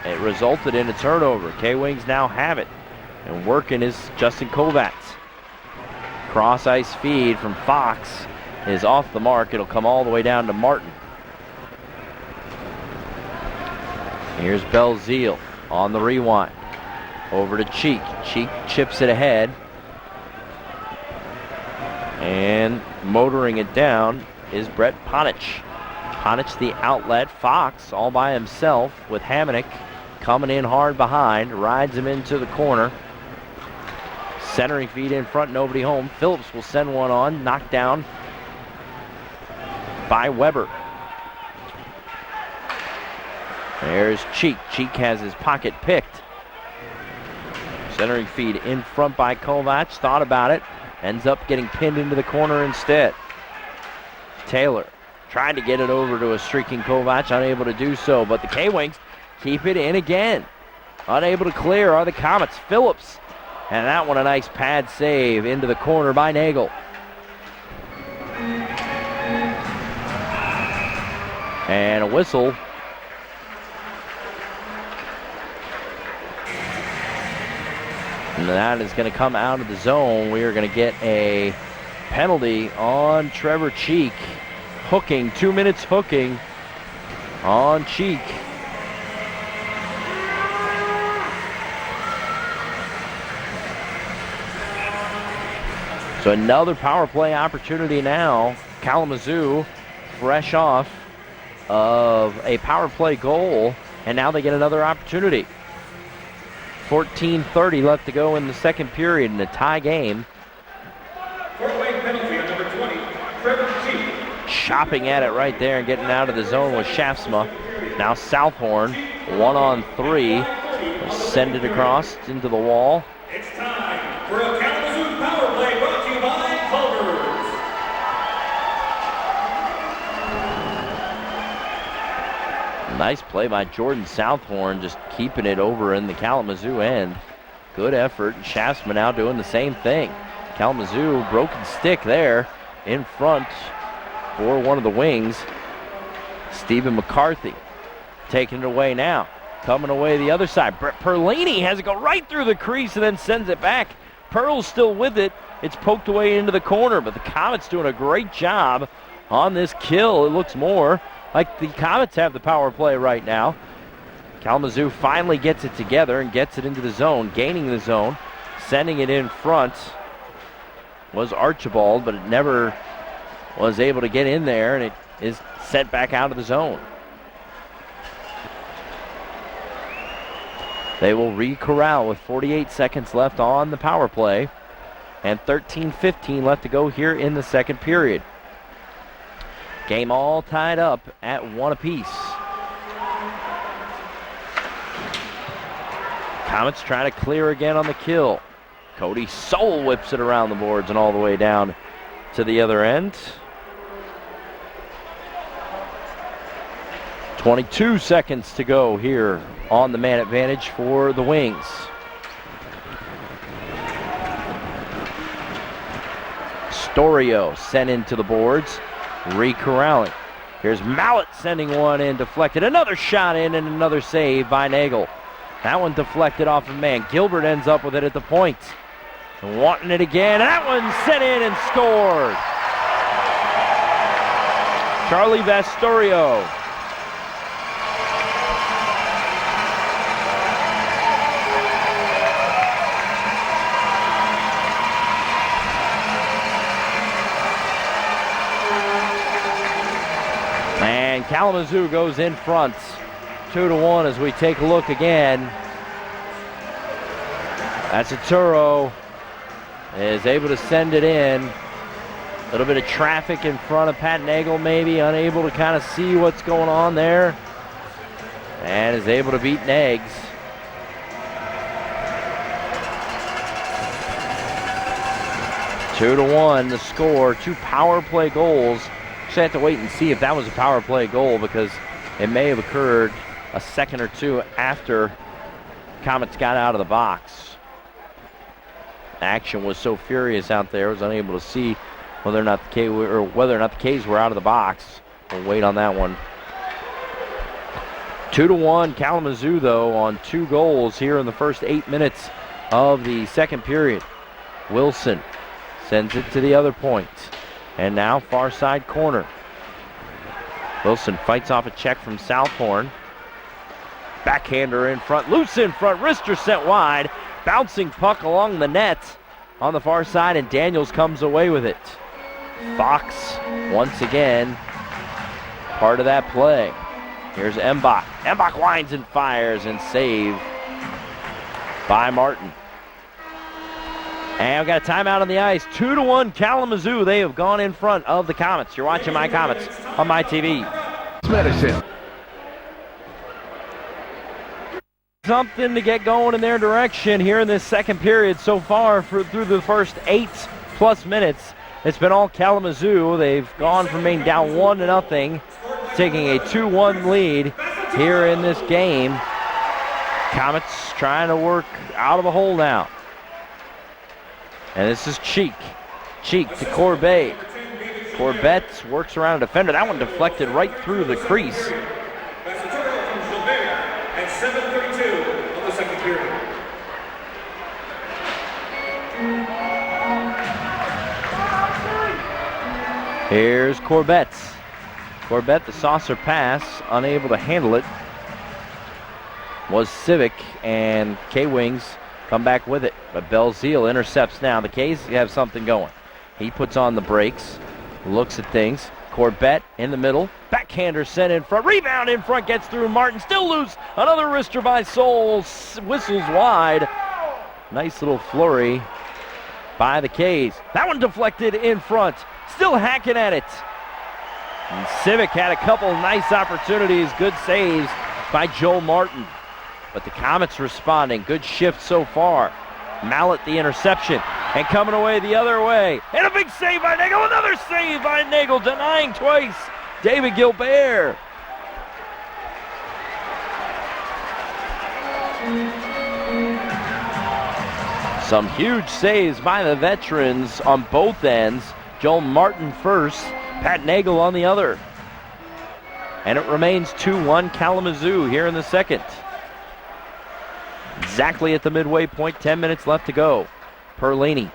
It resulted in a turnover. K-Wings now have it. And working is Justin Kovacs. Cross ice feed from Fox is off the mark. It'll come all the way down to Martin. Here's Belzile on the rewind. Over to Cheek. Cheek chips it ahead. And motoring it down is Brett Ponich. Ponich the outlet. Fox all by himself with Hamonic coming in hard behind. Rides him into the corner. Centering feed in front, nobody home. Phillips will send one on. Knocked down by Weber. There's Cheek. Cheek has his pocket picked. Centering feed in front by Kovacs. Thought about it. Ends up getting pinned into the corner instead. Taylor tried to get it over to a streaking Kovacs, unable to do so, but the K-Wings keep it in again. Unable to clear are the Komets. Phillips, and that one a nice pad save into the corner by Nagle. And a whistle. And that is going to come out of the zone. We are going to get a penalty on Trevor Cheek. Hooking, 2 minutes hooking on Cheek. So another power play opportunity now. Kalamazoo fresh off of a power play goal, and now they get another opportunity. 14:30 left to go in the second period in a tie game. Penalty on number 20, Trevor Cheek. Chopping at it right there and getting out of the zone with Shaftsma. Now Southorn, 1-on-3. Send it across into the wall. It's time for a Kalamazoo power play brought to you by Culver's. Nice play by Jordan Southorn, just keeping it over in the Kalamazoo end. Good effort. Shaftsma now doing the same thing. Kalamazoo, broken stick there in front for one of the wings. Stephen McCarthy taking it away now. Coming away the other side. Brett Perlini has it go right through the crease and then sends it back. Pearl's still with it. It's poked away into the corner, but the Komets doing a great job on this kill. It looks more like the Komets have the power play right now. Kalamazoo finally gets it together and gets it into the zone, gaining the zone, sending it in front. was Archibald, but it never was able to get in there, and it is sent back out of the zone. They will re-corral with 48 seconds left on the power play and 13:15 left to go here in the second period. Game all tied up at 1 apiece. Komets trying to clear again on the kill. Cody soul whips it around the boards and all the way down to the other end. 22 seconds to go here on the man advantage for the Wings. Storio sent into the boards, re-corralling. Here's Mallet sending one in, deflected. Another shot in and another save by Nagle. That one deflected off of man. Gilbert ends up with it at the point. And wanting it again. That one sent in and scored. Charlie Vastorio. And Kalamazoo goes in front. 2-1 as we take a look again. That's Turo is able to send it in. A little bit of traffic in front of Pat Nagle, maybe unable to kind of see what's going on there, and is able to beat Nags. Two to one, the score. 2 power play goals. Just have to wait and see if that was a power play goal, because it may have occurred a second or two after Komets got out of the box. Action was so furious out there, I was unable to see whether or not the K's were out of the box. We'll wait on that one. 2-1 Kalamazoo, though, on 2 goals here in the first 8 minutes of the second period. Wilson sends it to the other point. And now far side corner. Wilson fights off a check from Southorn. Backhander in front, loose in front, wrister sent wide. Bouncing puck along the net on the far side, and Daniels comes away with it. Fox, once again, part of that play. Here's Embach. Embach winds and fires, and save by Martin. And we've got a timeout on the ice. 2-1 Kalamazoo. They have gone in front of the Komets. You're watching my Komets on my TV. Medicine. Something to get going in their direction here in this second period so far through the first 8+ minutes. It's been all Kalamazoo. They've gone from being down 1-0, taking a 2-1 lead here in this game. Komets trying to work out of the hole now. And this is Cheek. Cheek to Corbett. Corbett works around a defender. That one deflected right through the crease. And 7:32 of the second period. Here's Corbett. Corbett, the saucer pass, unable to handle it, was Sivak, and K-Wings come back with it. But Belzile intercepts now. The K's have something going. He puts on the brakes, looks at things. Corbett in the middle. Backhander sent in front. Rebound in front. Gets through. Martin still loose. Another wrister by Soul. Whistles wide. Nice little flurry by the K's. That one deflected in front. Still hacking at it. And Sivak had a couple nice opportunities. Good saves by Joe Martin. But the Komets responding. Good shift so far. Mallet the interception. And coming away the other way. And a big save by Nagle. Another save by Nagle. Denying twice. David Gilbert. Some huge saves by the veterans on both ends. Joel Martin first. Pat Nagle on the other. And it remains 2-1 Kalamazoo here in the second. Exactly at the midway point, 10 minutes left to go. Perlini.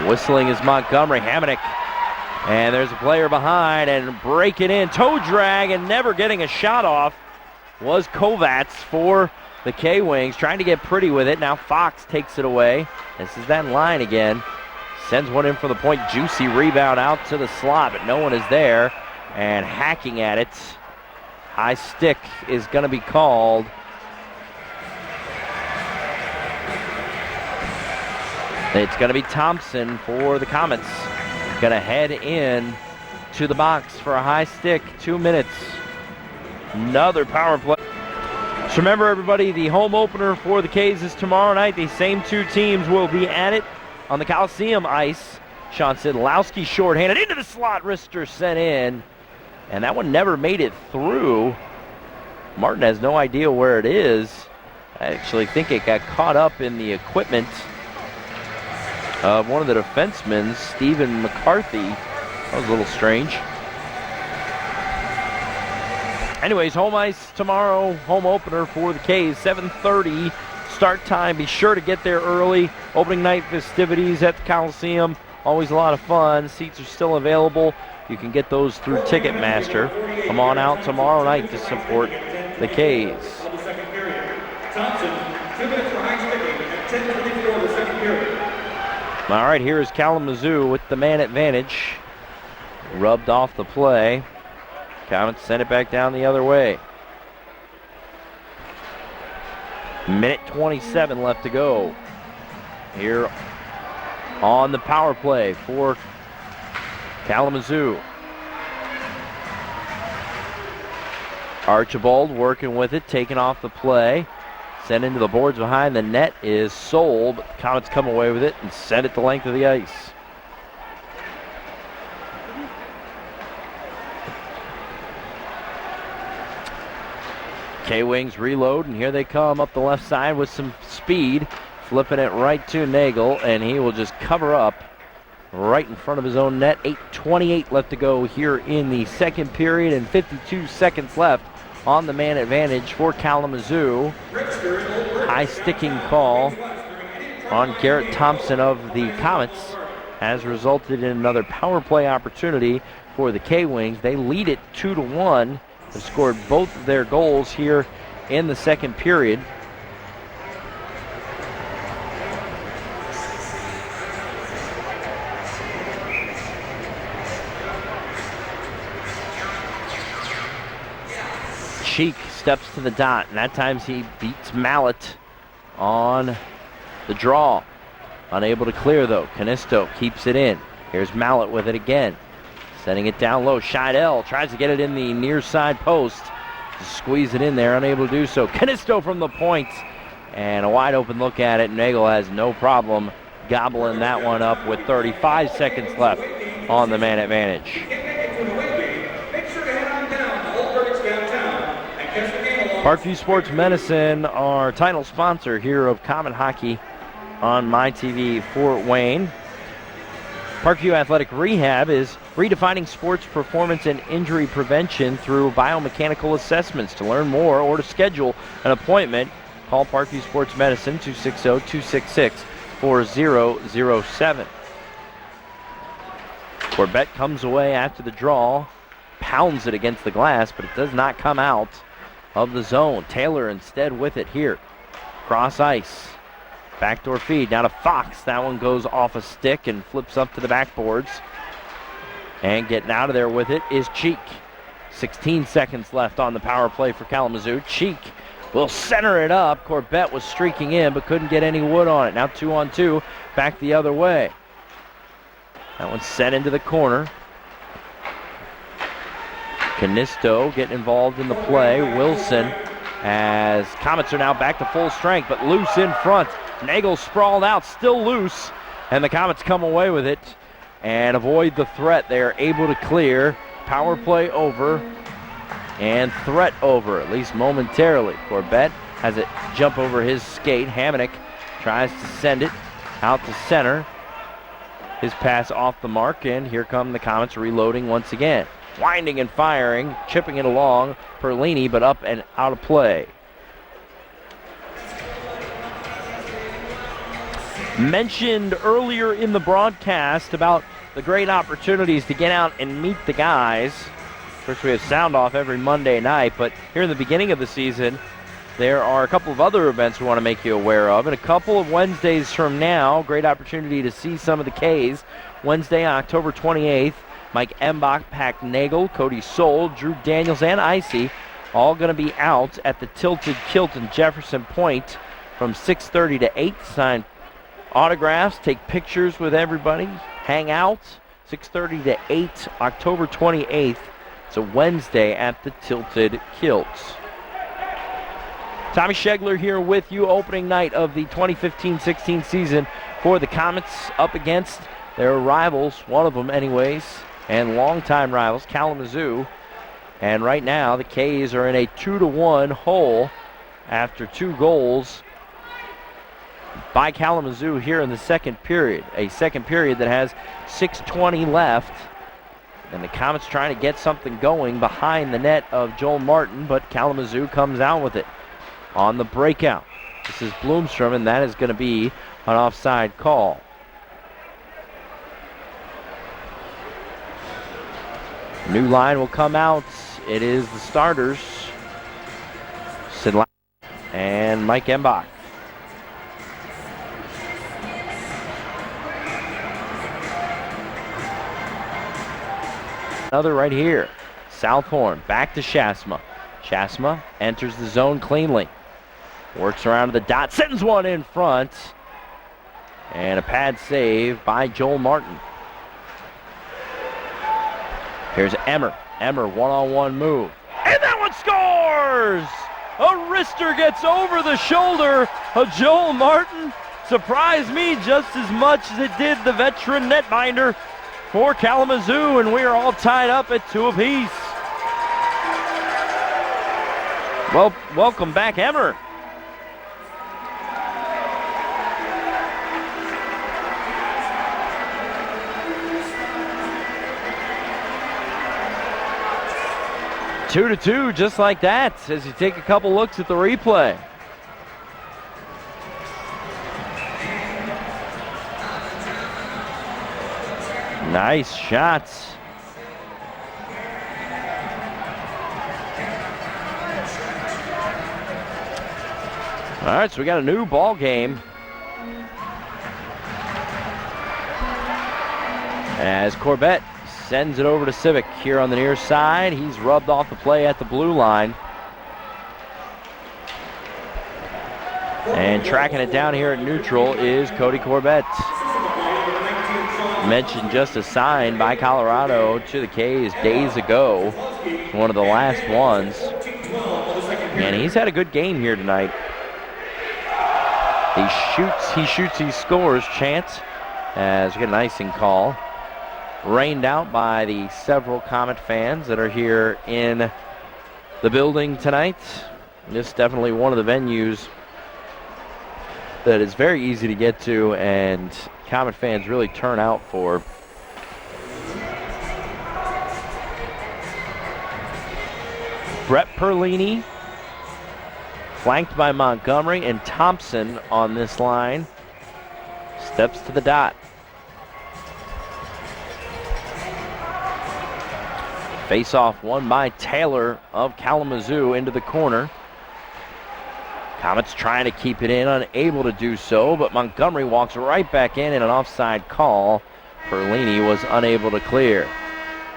Whistling is Montgomery. Hamonic. And there's a player behind and break it in. Toe drag and never getting a shot off. was Komets for the K-Wings, trying to get pretty with it. Now Fox takes it away. This is that line again. Sends one in for the point. Juicy rebound out to the slot, but no one is there. And hacking at it. High stick is going to be called. It's going to be Thompson for the Komets. Going to head in to the box for a high stick. 2 minutes. Another power play. So remember, everybody, the home opener for the K's is tomorrow night. These same two teams will be at it on the Coliseum ice. Sean Szydlowski shorthanded into the slot. Wrister sent in. And that one never made it through. Martin has no idea where it is. I actually think it got caught up in the equipment of one of the defensemen, Stephen McCarthy. That was a little strange. Anyways, home ice tomorrow, home opener for the K's, 7:30 start time. Be sure to get there early. Opening night festivities at the Coliseum, always a lot of fun. Seats are still available. You can get those through Ticketmaster. Come on out tomorrow night to support the K's. Thompson, 2 minutes for high sticking at 10:24 of the second period. All right, here is Kalamazoo with the man advantage. Rubbed off the play. Komets send it back down the other way. Minute 27 left to go. Here on the power play for Kalamazoo. Archibald working with it, taking off the play. Sent into the boards behind the net is Soul, but the Komets come away with it and send it the length of the ice. K-Wings reload, and here they come up the left side with some speed. Flipping it right to Nagle, and he will just cover up right in front of his own net. 8:28 left to go here in the second period, and 52 seconds left on the man advantage for Kalamazoo. High sticking call on Garrett Thompson of the Komets has resulted in another power play opportunity for the K-Wings. They lead it 2-1. Have scored both of their goals here in the second period. Cheek steps to the dot, and that time he beats Mallet on the draw. Unable to clear, though. Canisto keeps it in. Here's Mallet with it again. Sending it down low. Szydlowski tries to get it in the near side post. Just squeeze it in there, unable to do so. Canisto from the point. And a wide open look at it. Nagle has no problem gobbling that one up with 35 seconds left on the man advantage. Parkview Sports Medicine, our title sponsor here of Comet Hockey on MyTV Fort Wayne. Parkview Athletic Rehab is redefining sports performance and injury prevention through biomechanical assessments. To learn more or to schedule an appointment, call Parkview Sports Medicine 260-266-4007. Corbett comes away after the draw, pounds it against the glass, but it does not come out of the zone. Taylor instead with it here. Cross ice. Backdoor feed. Now to Fox. That one goes off a stick and flips up to the backboards. And getting out of there with it is Cheek. 16 seconds left on the power play for Kalamazoo. Cheek will center it up. Corbett was streaking in but couldn't get any wood on it. Now 2-on-2. Back the other way. That one's sent into the corner. Canisto getting involved in the play. Wilson, as Komets are now back to full strength, but loose in front. Nagle sprawled out, still loose, and the Komets come away with it and avoid the threat. They are able to clear. Power play over and threat over, at least momentarily. Corbett has it jump over his skate. Hamonic tries to send it out to center. His pass off the mark, and here come the Komets reloading once again. Winding and firing, chipping it along. Perlini, but up and out of play. Mentioned earlier in the broadcast about the great opportunities to get out and meet the guys. course, we have sound off every Monday night, but here in the beginning of the season, there are a couple of other events we want to make you aware of. And a couple of Wednesdays from now, great opportunity to see some of the K's. Wednesday, October 28th, Mike Embach, Pack Nagle, Cody Soul, Drew Daniels, and Icy all going to be out at the Tilted Kilt in Jefferson Point from 6:30 to 8. Sign autographs, take pictures with everybody, hang out. 6:30 to 8, October 28th. It's a Wednesday at the Tilted Kilts. Tommy Schegler here with you, opening night of the 2015-16 season for the Komets, up against their rivals, one of them anyways, and longtime rivals, Kalamazoo. And right now, the K's are in a 2-1 hole after 2 goals by Kalamazoo here in the second period. A second period that has 6:20 left. And the Komets trying to get something going behind the net of Joel Martin, but Kalamazoo comes out with it on the breakout. This is Bloomstrom, and that is going to be an offside call. New line will come out. It is the starters, Szydlowski and Mike Embach. Another right here. Southorn back to Shasma. Shasma enters the zone cleanly. Works around to the dot, sends one in front. And a pad save by Joel Martin. Here's Emmer. Emmer, one-on-one move. And that one scores! A wrister gets over the shoulder of Joel Martin. Surprised me just as much as it did the veteran netminder for Kalamazoo, and we are all tied up at 2 apiece. Well, welcome back, Emmer. Two to 2, just like that, as you take a couple looks at the replay. Nice shots. All right, so we got a new ball game. As Corbett sends it over to Sivak here on the near side. He's rubbed off the play at the blue line. And tracking it down here at neutral is Cody Corbett. Mentioned just a sign by Colorado to the K's days ago. One of the last ones. And he's had a good game here tonight. He shoots, he scores chance as we get an icing call. Rained out by the several Komet fans that are here in the building tonight. This is definitely one of the venues that is very easy to get to and Komet fans really turn out for. Brett Perlini, flanked by Montgomery and Thompson on this line, steps to the dot. Face-off won by Taylor of Kalamazoo into the corner. Komets trying to keep it in, unable to do so, but Montgomery walks right back in and an offside call. Perlini was unable to clear.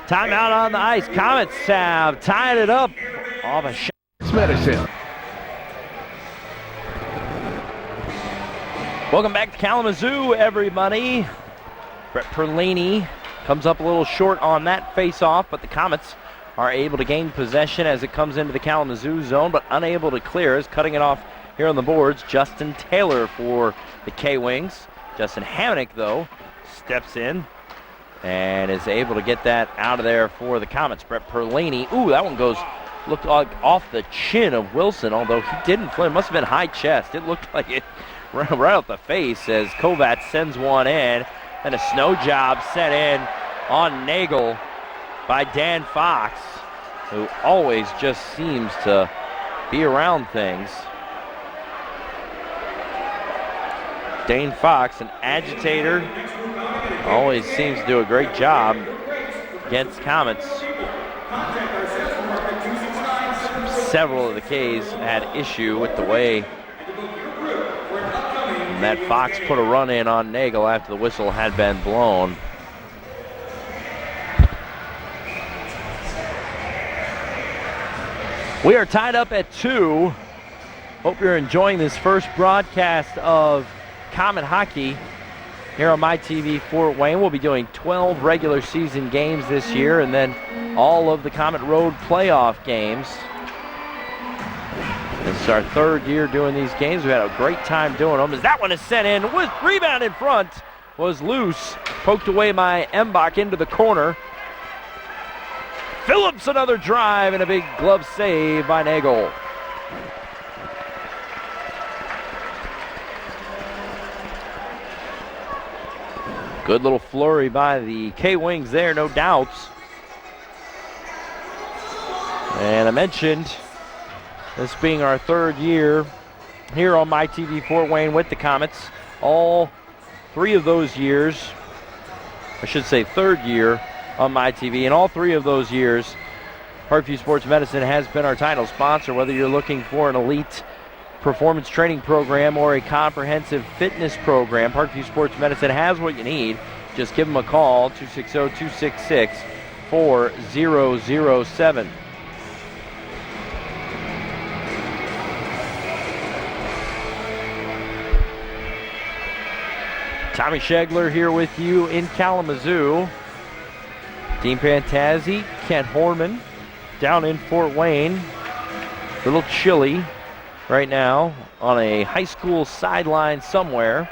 Timeout on the ice. Komets have tied it up off a shot. Medicine. Welcome back to Kalamazoo, everybody. Brett Perlini comes up a little short on that face-off, but the Komets are able to gain possession as it comes into the Kalamazoo zone, but unable to clear as cutting it off here on the boards. Justin Taylor for the K-Wings. Justin Hamonic, though, steps in and is able to get that out of there for the Komets. Brett Perlini, ooh, that one looked like off the chin of Wilson, although he didn't flip. It must have been high chest. It looked like it right out the face as Kovacs sends one in. And a snow job set in on Nagle by Dan Fox, who always just seems to be around things. Dane Fox, an agitator, always seems to do a great job against Komets. several of the K's had issue with the way that Fox put a run in on Nagle after the whistle had been blown. We are tied up at 2. Hope you're enjoying this first broadcast of Komet hockey here on MyTV Fort Wayne. We'll be doing 12 regular season games this year and then all of the Komet Road playoff games. This is our 3rd year doing these games. We had a great time doing them. As that one is sent in, with rebound in front, was loose. Poked away by Embach into the corner. Phillips another drive and a big glove save by Nagle. Good little flurry by the K-Wings there, no doubts. And I mentioned this being our 3rd year here on MyTV Fort Wayne with the Komets. All 3 of those years, I should say 3rd year on MyTV, and all 3 of those years, Parkview Sports Medicine has been our title sponsor. Whether you're looking for an elite performance training program or a comprehensive fitness program, Parkview Sports Medicine has what you need. Just give them a call, 260-266-4007. Tommy Schegler here with you in Kalamazoo. Dean Pantazzi, Kent Horman down in Fort Wayne. A little chilly right now on a high school sideline somewhere,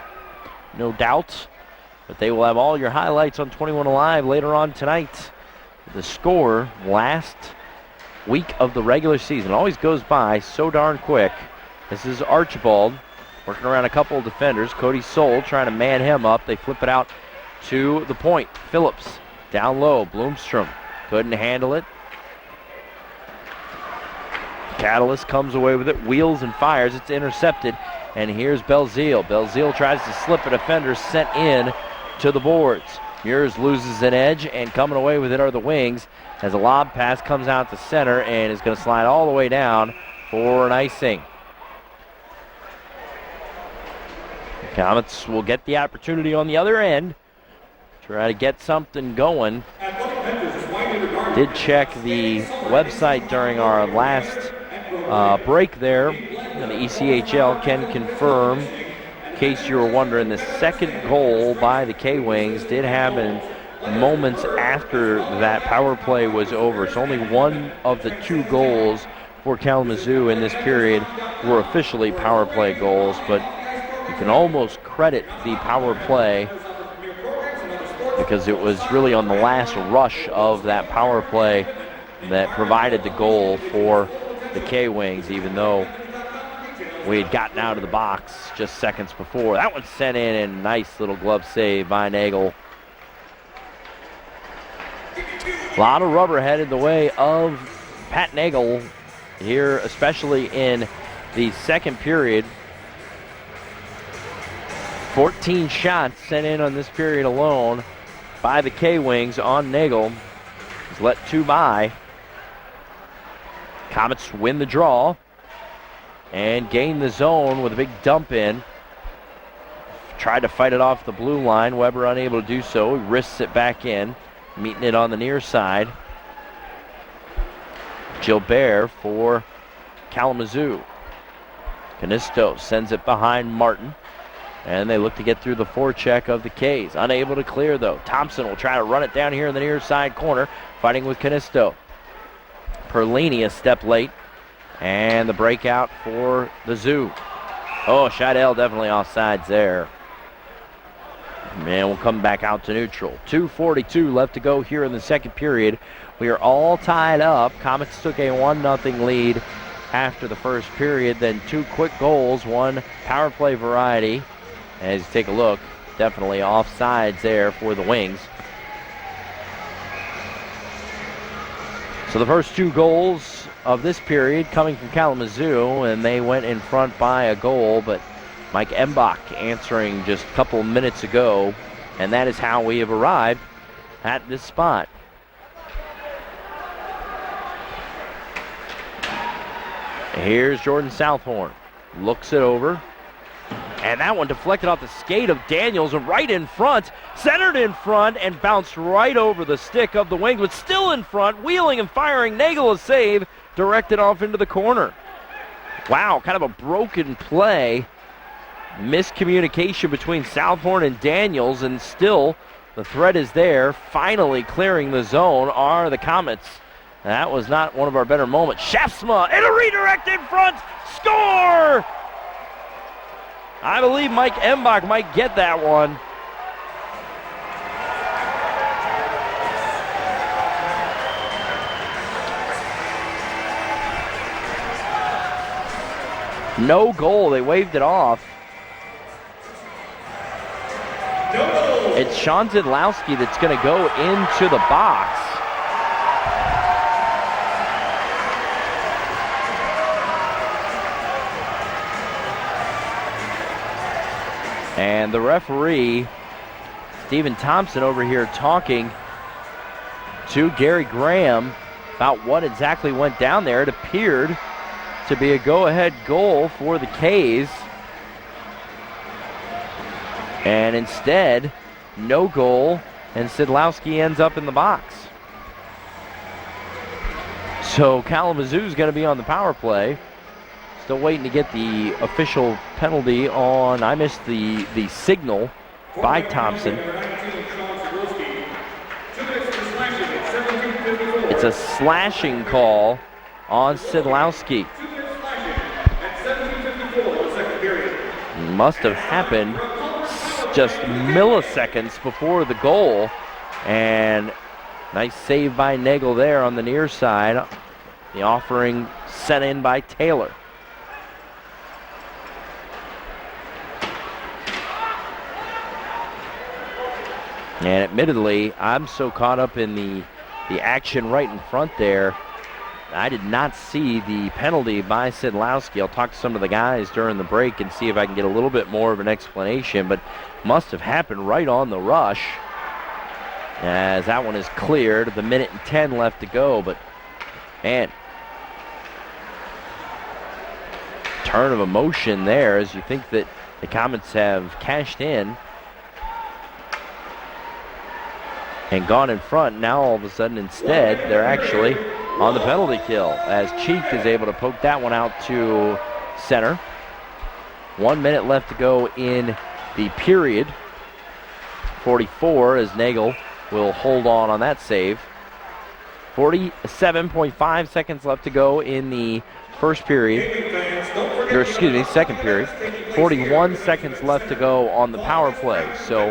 no doubt. But they will have all your highlights on 21 Alive later on tonight. The score last week of the regular season always goes by so darn quick. This is Archibald working around a couple of defenders. Cody Soul trying to man him up. They flip it out to the point. Phillips down low. Bloomstrom couldn't handle it. Catalyst comes away with it, wheels and fires. It's intercepted, and here's Belzile. Belzile tries to slip a defender, sent in to the boards. Muirs loses an edge, and coming away with it are the Wings as a lob pass comes out to center and is going to slide all the way down for an icing. The Komets will get the opportunity on the other end. Try to get something going. Did check the website during our last break there. And the ECHL can confirm, in case you were wondering, the second goal by the K-Wings did happen moments after that power play was over. So only one of the 2 goals for Kalamazoo in this period were officially power play goals, but you can almost credit the power play because it was really on the last rush of that power play that provided the goal for the K-Wings, even though we had gotten out of the box just seconds before. That one sent in, and nice little glove save by Nagle. A lot of rubber headed the way of Pat Nagle here, especially in the second period. 14 shots sent in on this period alone by the K-Wings on Nagle. He's let 2 by. Komets win the draw and gain the zone with a big dump in. Tried to fight it off the blue line. Weber unable to do so. He wrists it back in, meeting it on the near side. Gilbert for Kalamazoo. Canisto sends it behind Martin. And they look to get through the forecheck of the K's. Unable to clear, though. Thompson will try to run it down here in the near side corner, fighting with Canisto. Perlini a step late. And the breakout for the Zoo. Oh, Scheidel definitely offsides there. Man, we'll come back out to neutral. 2:42 left to go here in the second period. We are all tied up. Komets took a 1-0 lead after the first period. Then 2 quick goals, 1 power play variety. As you take a look, definitely offsides there for the Wings. So the first 2 goals of this period coming from Kalamazoo, and they went in front by a goal, but Mike Embach answering just a couple minutes ago, and that is how we have arrived at this spot. Here's Jordan Southorn. Looks it over. And that one deflected off the skate of Daniels and right in front. Centered in front and bounced right over the stick of the wing, but still in front, wheeling and firing. Nagle a save, directed off into the corner. Wow, kind of a broken play. Miscommunication between Southorn and Daniels, and still the threat is there. Finally clearing the zone are the Komets. That was not one of our better moments. Shaftsma and a redirect in front. Score! I believe Mike Embach might get that one. No goal. They waved it off. It's Szydlowski that's going to go into the box. And the referee, Stephen Thompson, over here talking to Gary Graham about what exactly went down there. It appeared to be a go-ahead goal for the K's. And instead, no goal, and Szydlowski ends up in the box. So Kalamazoo's going to be on the power play. Still waiting to get the official penalty on. I missed the signal by Thompson. It's a slashing call on Szydlowski. Must have happened just milliseconds before the goal. And nice save by Nagle there on the near side. The offering sent in by Taylor. And admittedly, I'm so caught up in the action right in front there, I did not see the penalty by Szydlowski. I'll talk to some of the guys during the break and see if I can get a little bit more of an explanation, but must have happened right on the rush as that one is cleared. The minute and 10 left to go, but man, turn of emotion there as you think that the Komets have cashed in and gone in front. Now all of a sudden instead they're actually on the penalty kill as Cheek is able to poke that one out to center. 1 minute left to go in the period. 44 as Nagle will hold on that save. 47.5 seconds left to go in the first period, or excuse me, second period. 41 seconds left to go on the power play. So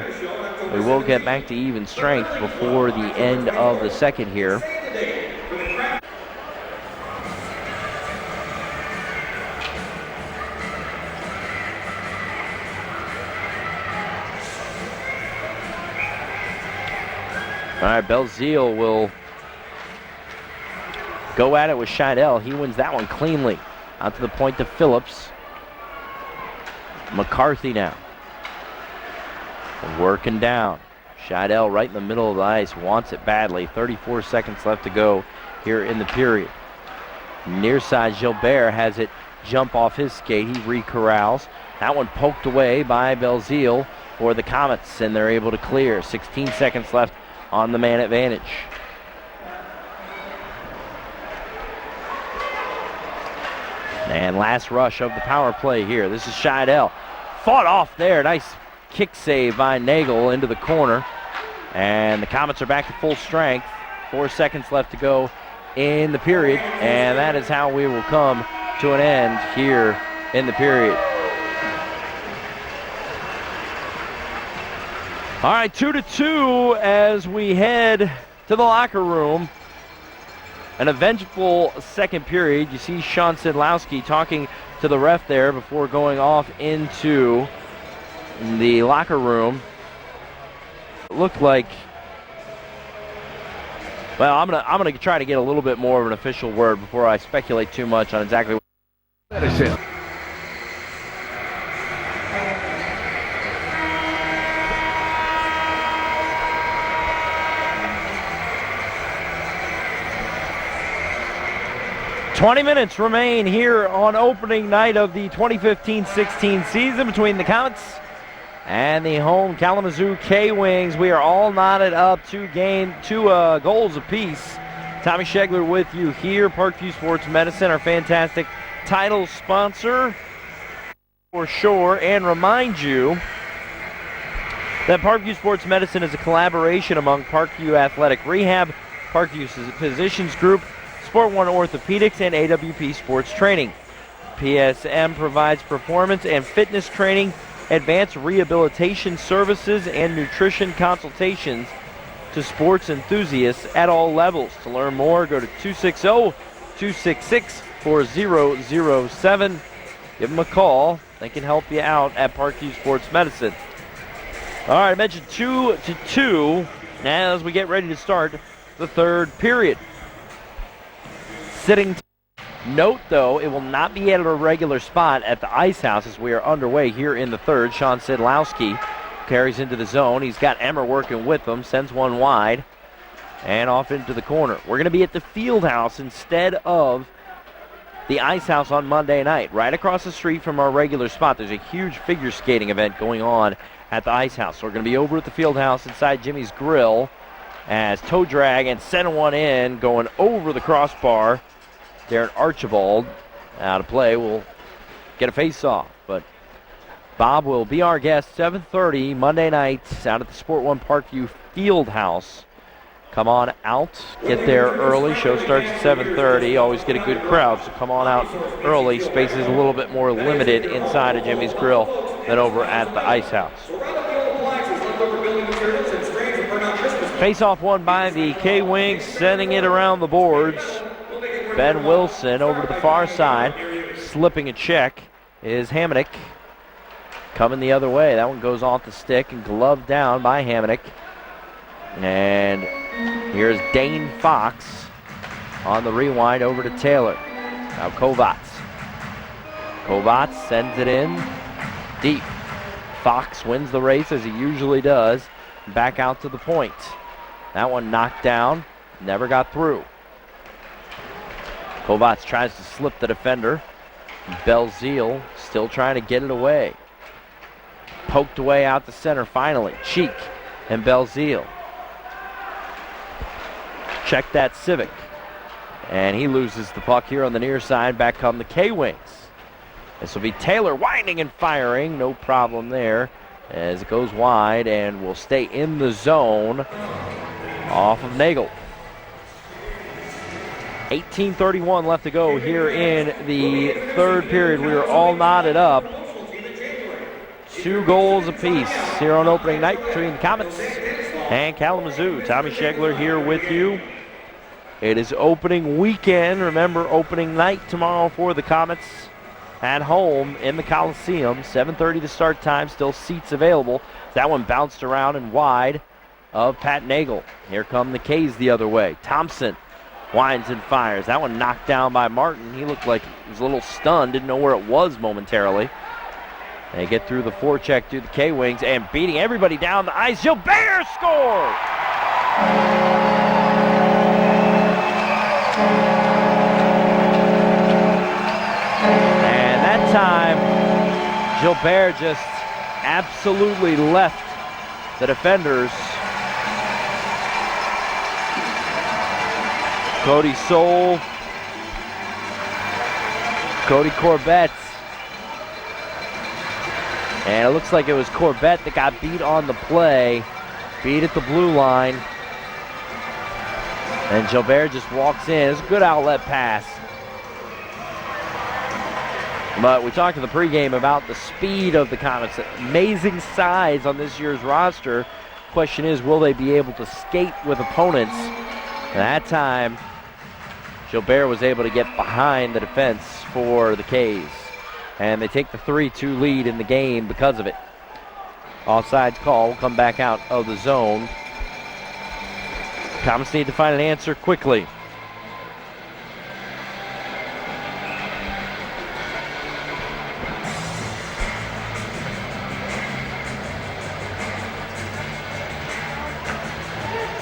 we will get back to even strength before the end of the second here. All right, Belzile will go at it with Szydel. He wins that one cleanly. Out to the point to Phillips. McCarthy now. Working down. Szydel right in the middle of the ice. Wants it badly. 34 seconds left to go here in the period. Near side, Gilbert has it jump off his skate. He recorrals. That one poked away by Belzile for the Komets, and they're able to clear. 16 seconds left on the man advantage. And last rush of the power play here. This is Szydel. Fought off there. Nice kick save by Nagle into the corner. And the Komets are back to full strength. 4 seconds left to go in the period. And that is how we will come to an end here in the period. All right, 2-2 as we head to the locker room. An eventful second period. You see Sean Szydlowski talking to the ref there before going off into the locker room. It looked like, well, I'm gonna try to get a little bit more of an official word before I speculate too much on exactly what That is it. 20 minutes remain here on opening night of the 2015-16 season between the Komets and the home Kalamazoo K-Wings. We are all knotted up, two goals apiece. Tommy Schegler with you here, Parkview Sports Medicine, our fantastic title sponsor for sure, and remind you that Parkview Sports Medicine is a collaboration among Parkview Athletic Rehab, Parkview Physicians Group, Sport One Orthopedics, and AWP Sports Training. PSM provides performance and fitness training, advanced rehabilitation services, and nutrition consultations to sports enthusiasts at all levels. To learn more, go to 260-266-4007. Give them a call. They can help you out at Parkview Sports Medicine. All right, I mentioned 2-2 now as we get ready to start the third period. Note, though, it will not be at a regular spot at the Ice House as we are underway here in the third. Sean Szydlowski carries into the zone. He's got Emmer working with him, sends one wide, and off into the corner. We're going to be at the Field House instead of the Ice House on Monday night, right across the street from our regular spot. There's a huge figure skating event going on at the Ice House. So we're going to be over at the Field House inside Jimmy's Grill as toe drag and send one in, going over the crossbar. Darren Archibald out of play will get a face-off, but Bob will be our guest 7:30 Monday night out at the Sport One Parkview Field House. Come on out, get there early. Show starts at 7:30. Always get a good crowd, so come on out early. Space is a little bit more limited inside of Jimmy's Grill than over at the Ice House. Face-off won by the K-Wings, sending it around the boards. Ben Wilson over to the far side, slipping a check is Hamonic. Coming the other way. That one goes off the stick and gloved down by Hamonic. And here's Dane Fox on the rewind over to Taylor. Now Kovacs. Kovacs sends it in deep. Fox wins the race as he usually does. Back out to the point. That one knocked down. Never got through. Kovacs tries to slip the defender. Belzile still trying to get it away. Poked away out the center finally. Cheek and Belzile. Check that Sivak. And he loses the puck here on the near side. Back come the K-Wings. This will be Taylor winding and firing. No problem there as it goes wide and will stay in the zone off of Nagle. 18:31 left to go here in the third period. We are all knotted up. 2 goals apiece here on opening night between the Komets and Kalamazoo. Tommy Schegler here with you. It is opening weekend. Remember, opening night tomorrow for the Komets at home in the Coliseum. 7:30 the start time. Still seats available. That one bounced around and wide of Pat Nagle. Here come the K's the other way. Thompson winds and fires. That one knocked down by Martin. He looked like he was a little stunned, didn't know where it was momentarily. They get through the forecheck to the K-Wings and beating everybody down the ice. Gilbert scored! And that time, Gilbert just absolutely left the defenders. Cody Soul, Cody Corbett, and it looks like it was Corbett that got beat on the play, beat at the blue line, and Gilbert just walks in. It's a good outlet pass. But we talked in the pregame about the speed of the Komets, amazing size on this year's roster. Question is, will they be able to skate with opponents? And that time, Gilbert was able to get behind the defense for the K's. And they take the 3-2 lead in the game because of it. Offsides call will come back out of the zone. Komets need to find an answer quickly.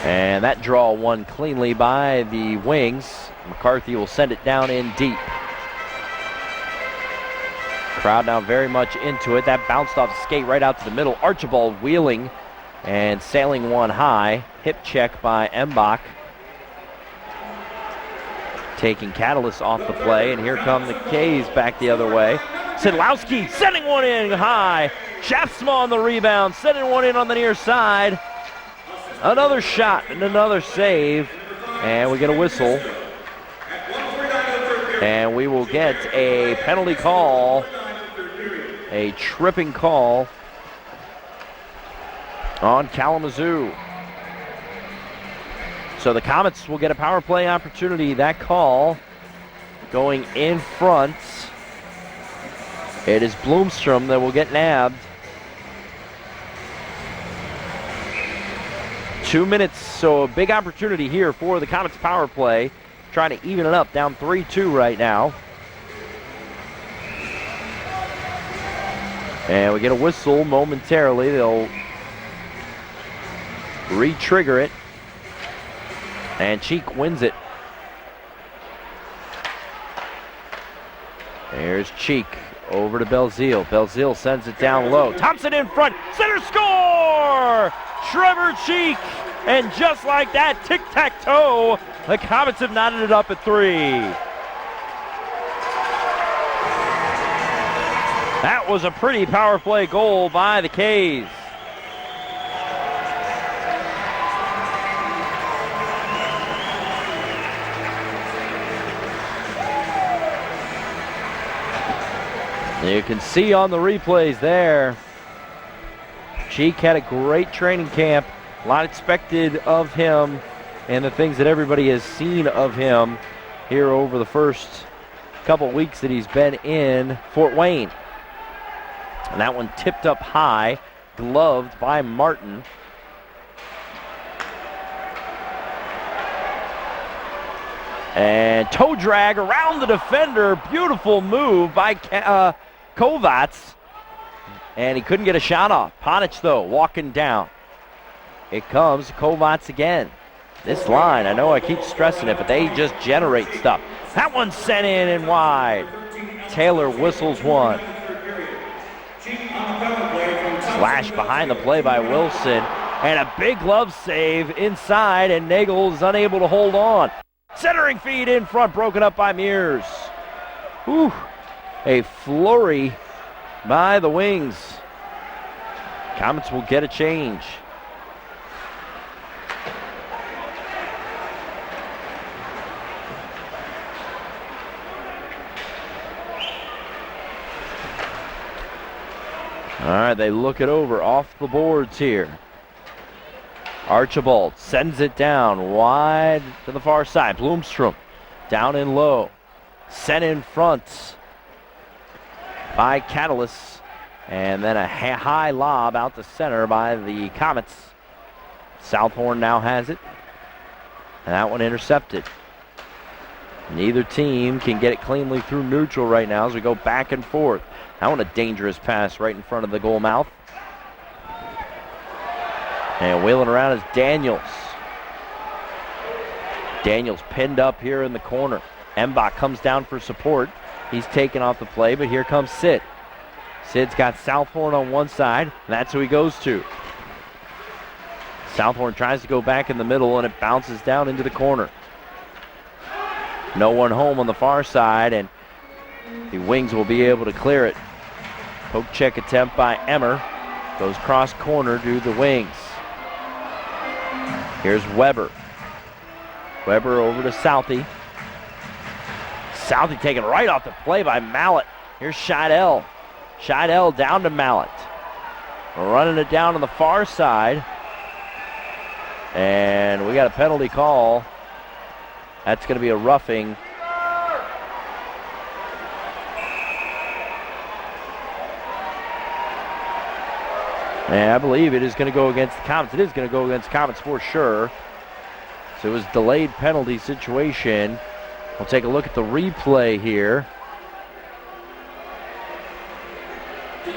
And that draw won cleanly by the Wings. McCarthy will send it down in deep. Crowd now very much into it. That bounced off the skate right out to the middle. Archibald wheeling and sailing one high. Hip check by Embach. Taking Catalyst off the play, and here come the K's back the other way. Szydlowski sending one in high. Schaafsma on the rebound, sending one in on the near side. Another shot and another save, and we get a whistle. And we will get a penalty call, a tripping call on Kalamazoo. So the Komets will get a power play opportunity. That call going in front. It is Bloomstrom that will get nabbed. 2 minutes, so a big opportunity here for the Komets power play. Trying to even it up, down 3-2 right now. And we get a whistle momentarily. They'll re-trigger it. And Cheek wins it. There's Cheek over to Belzile. Belzile sends it down low. Thompson in front. Center score! Trevor Cheek. And just like that, tic-tac-toe, the Komets have knotted it up at 3. That was a pretty power play goal by the K's. You can see on the replays there, Cheek had a great training camp. A lot expected of him and the things that everybody has seen of him here over the first couple weeks that he's been in Fort Wayne. And that one tipped up high, gloved by Martin. And toe drag around the defender. Beautiful move by Komets. And he couldn't get a shot off. Ponich, though, walking down. It comes Komets again. This line, I know I keep stressing it, but they just generate stuff. That one's sent in and wide. Taylor whistles one. Slash behind the play by Wilson. And a big glove save inside, and Nagle is unable to hold on. Centering feed in front, broken up by Mears. Whew. A flurry by the Wings. Komets will get a change. All right, they look it over off the boards here. Archibald sends it down wide to the far side. Bloomstrom down in low. Sent in front by Catalyst. And then a high lob out the center by the Komets. Southorn now has it. And that one intercepted. Neither team can get it cleanly through neutral right now as we go back and forth. That one a dangerous pass right in front of the goal mouth. And wheeling around is Daniels. Daniels pinned up here in the corner. Embach comes down for support. He's taken off the play, but here comes Sid. Sid's got Southorn on one side, and that's who he goes to. Southorn tries to go back in the middle, and it bounces down into the corner. No one home on the far side, and the Wings will be able to clear it. Poke check attempt by Emmer. Goes cross corner to the Wings. Here's Weber. Weber over to Southey. Southey taken right off the play by Mallet. Here's Szydel. Szydel down to Mallet. Running it down on the far side. And we got a penalty call. That's going to be a roughing. And I believe it is going to go against the Komets. It is going to go against the Komets for sure. So it was a delayed penalty situation. We'll take a look at the replay here.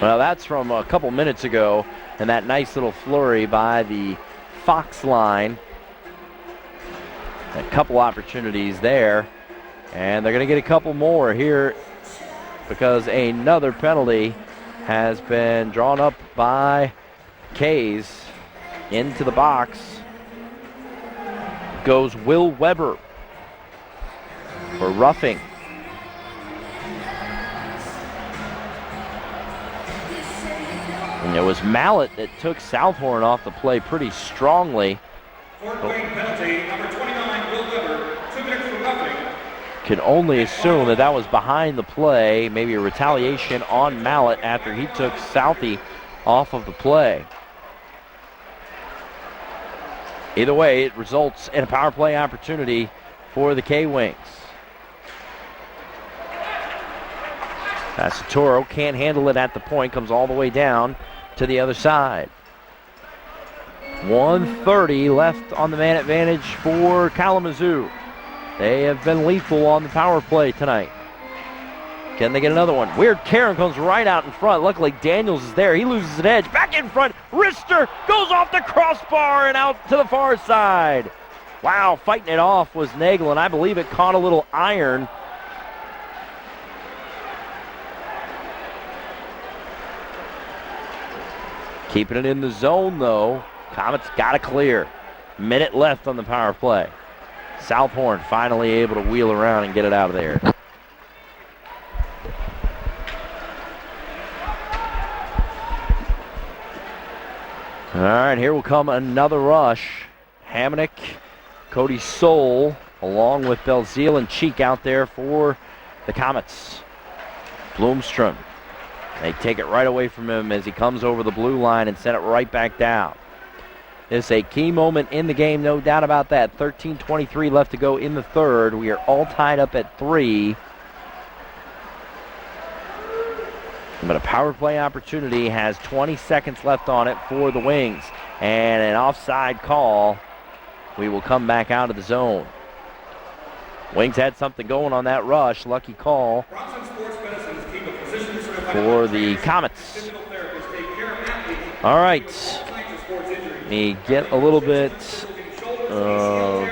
Well, that's from a couple minutes ago, and that nice little flurry by the Fox line. A couple opportunities there. And they're going to get a couple more here because another penalty has been drawn up by K's. Into the box goes Will Weber for roughing. And it was Mallet that took Southorn off the play pretty strongly. Fourth lane penalty, number 29, Will Weber, 2 minutes for roughing. Can only assume that that was behind the play, maybe a retaliation on Mallet after he took Southie off of the play. Either way, it results in a power play opportunity for the K-Wings. Tassatoro can't handle it at the point, comes all the way down to the other side. 1:30 left on the man advantage for Kalamazoo. They have been lethal on the power play tonight. Can they get another one? Weird Karen comes right out in front. Luckily, Daniels is there. He loses an edge. Back in front. Rister goes off the crossbar and out to the far side. Wow, fighting it off was Nagle, and I believe it caught a little iron. Keeping it in the zone, though. Komets got to clear. Minute left on the power play. Southorn finally able to wheel around and get it out of there. All right, here will come another rush. Hamonic, Cody Soul, along with Belzile and Cheek out there for the Komets. Bloomstrom. They take it right away from him as he comes over the blue line and send it right back down. This is a key moment in the game, no doubt about that. 13:23 left to go in the third. We are all tied up at 3. But a power play opportunity has 20 seconds left on it for the Wings. And an offside call. We will come back out of the zone. Wings had something going on that rush. Lucky call for the Komets. All right. Let me get a little bit of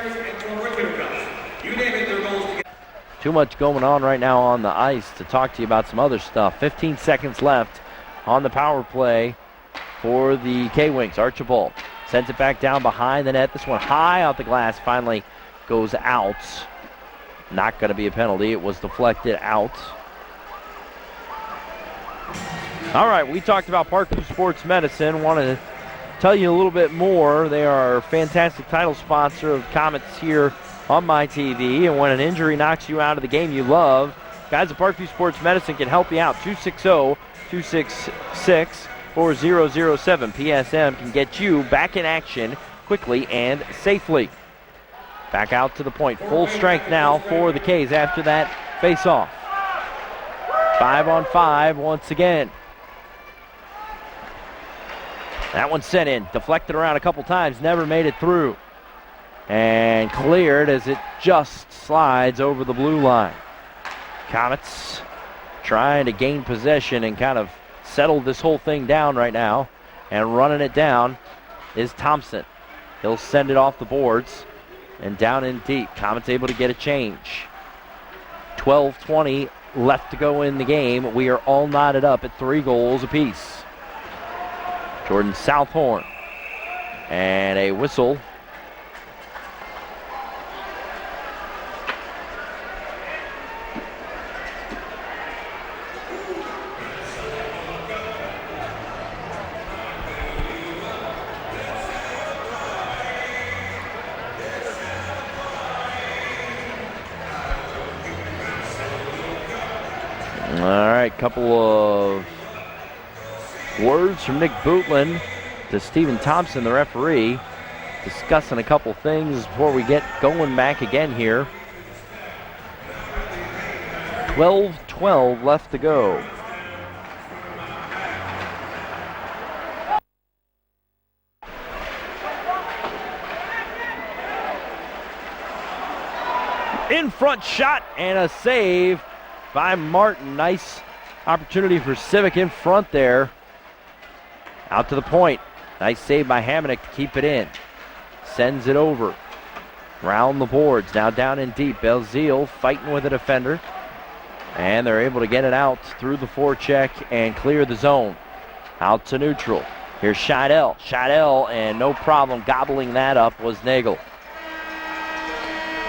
too much going on right now on the ice to talk to you about some other stuff. 15 seconds left on the power play for the K-Wings. Archibald sends it back down behind the net. This one high off the glass finally goes out. Not going to be a penalty. It was deflected out. All right, we talked about Parkview Sports Medicine. Want to tell you a little bit more. They are a fantastic title sponsor of Komets here on my TV, and when an injury knocks you out of the game you love, guys at Parkview Sports Medicine can help you out. 260-266-4007. PSM can get you back in action quickly and safely. Back out to the point. Full strength now for the K's after that face-off. 5-on-5 once again. That one sent in, deflected around a couple times, never made it through. And cleared as it just slides over the blue line. Komets trying to gain possession and kind of settle this whole thing down right now. And running it down is Thompson. He'll send it off the boards and down in deep. Komets able to get a change. 12:20 left to go in the game. We are all knotted up at 3 goals apiece. Jordan Southorn. And a whistle. All right, couple of words from Nick Bootland to Stephen Thompson, the referee, discussing a couple things before we get going back again here. 12:12 left to go. In front shot and a save by Martin. Nice opportunity for Sivak in front there. Out to the point. Nice save by Hamonic to keep it in. Sends it over. Round the boards, now down in deep. Belzile fighting with a defender. And they're able to get it out through the forecheck and clear the zone. Out to neutral. Here's Szydel. Szydel, and no problem gobbling that up was Nagle.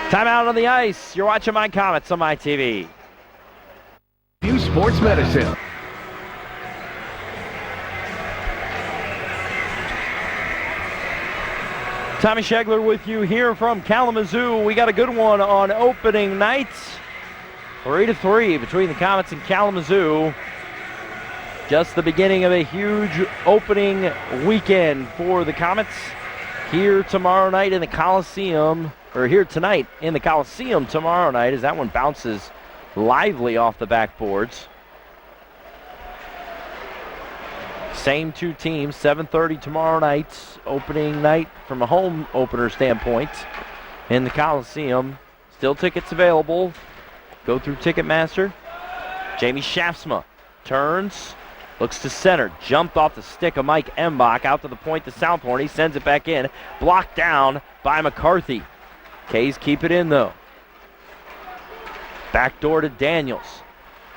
Timeout on the ice. You're watching my Komets on my TV. Parkview Sports Medicine. Tommy Schegler with you here from Kalamazoo. We got a good one on opening night. 3-3 between the Komets and Kalamazoo. Just the beginning of a huge opening weekend for the Komets. Here tomorrow night in the Coliseum, or here tonight in the Coliseum tomorrow night, as that one bounces lively off the backboards. Same two teams, 7:30 tomorrow night, opening night from a home opener standpoint in the Coliseum. Still tickets available. Go through Ticketmaster. Jamie Shaftsma turns, looks to center, jumped off the stick of Mike Embach out to the point to Southorn. He sends it back in, blocked down by McCarthy. K's keep it in though. Back door to Daniels.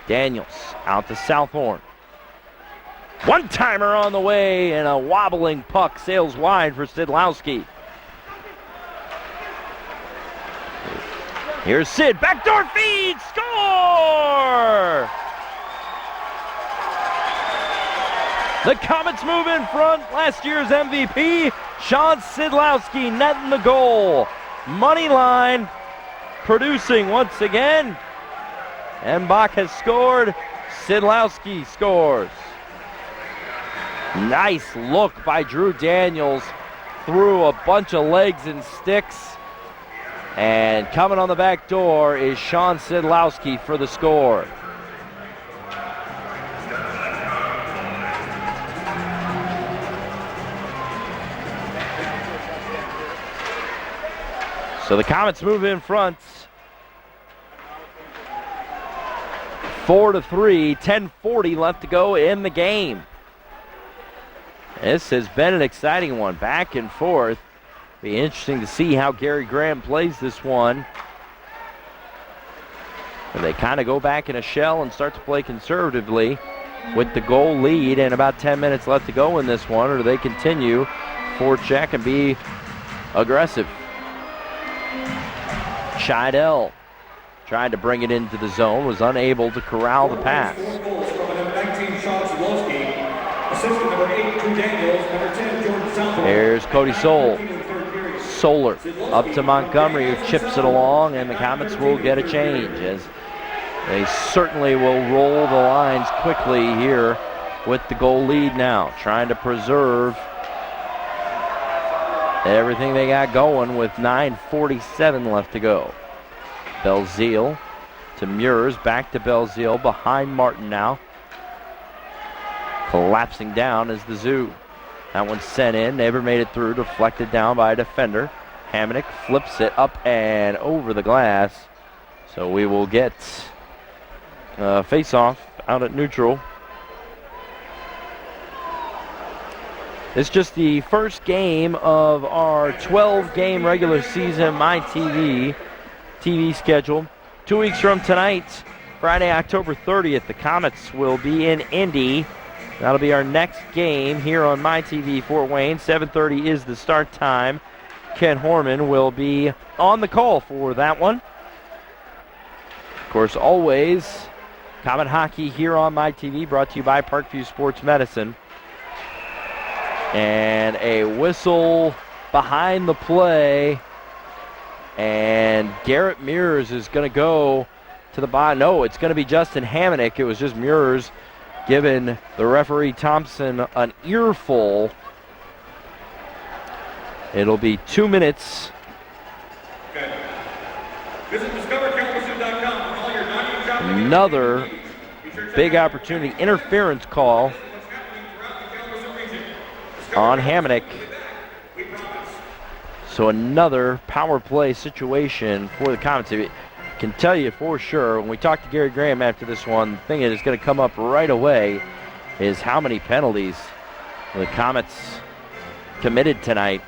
Daniels out to Southorn. One-timer on the way, and a wobbling puck sails wide for Szydlowski. Here's Sid, backdoor feed, score! The Komets move in front. Last year's MVP, Sean Szydlowski, netting the goal. Money line, producing once again. Embach has scored. Szydlowski scores. Nice look by Drew Daniels through a bunch of legs and sticks. And coming on the back door is Sean Szydlowski for the score. So the Komets move in front. 4-3, 10:40 left to go in the game. This has been an exciting one, back and forth. Be interesting to see how Gary Graham plays this one. And they kind of go back in a shell and start to play conservatively with the goal lead and about 10 minutes left to go in this one, or do they continue forecheck and be aggressive? Szydel tried to bring it into the zone, was unable to corral the pass. 4 goals from number 19, Sean Szydlowski. Assistant number 8, Drew Daniels. Number 10, Jordan Southorn. There's Cody Solar up to Montgomery, who chips it along, and the Komets will get a change, as they certainly will roll the lines quickly here with the goal lead now, trying to preserve everything they got going with 9:47 left to go. Belzile to Mures, back to Belzile, behind Martin now. Collapsing down is the Zoo. That one's sent in, never made it through, deflected down by a defender. Hamonic flips it up and over the glass. So we will get face-off out at neutral. It's just the first game of our 12-game regular season MyTV TV schedule. 2 weeks from tonight, Friday, October 30th, the Komets will be in Indy. That'll be our next game here on MyTV Fort Wayne. 7:30 is the start time. Ken Horman will be on the call for that one. Of course, always Komet Hockey here on MyTV, brought to you by Parkview Sports Medicine. And a whistle behind the play. And Garrett Mures is going to go to the bottom. No, it's going to be Justin Hamonic. It was just Mures giving the referee Thompson an earful. It'll be 2 minutes. Okay. Visit discoverkalamazoo.com for all your dining, shopping, Another big opportunity. Interference call on Hamonic. So another power play situation for the Komets. I can tell you for sure, when we talk to Gary Graham after this one, the thing that is going to come up right away is how many penalties the Komets committed tonight.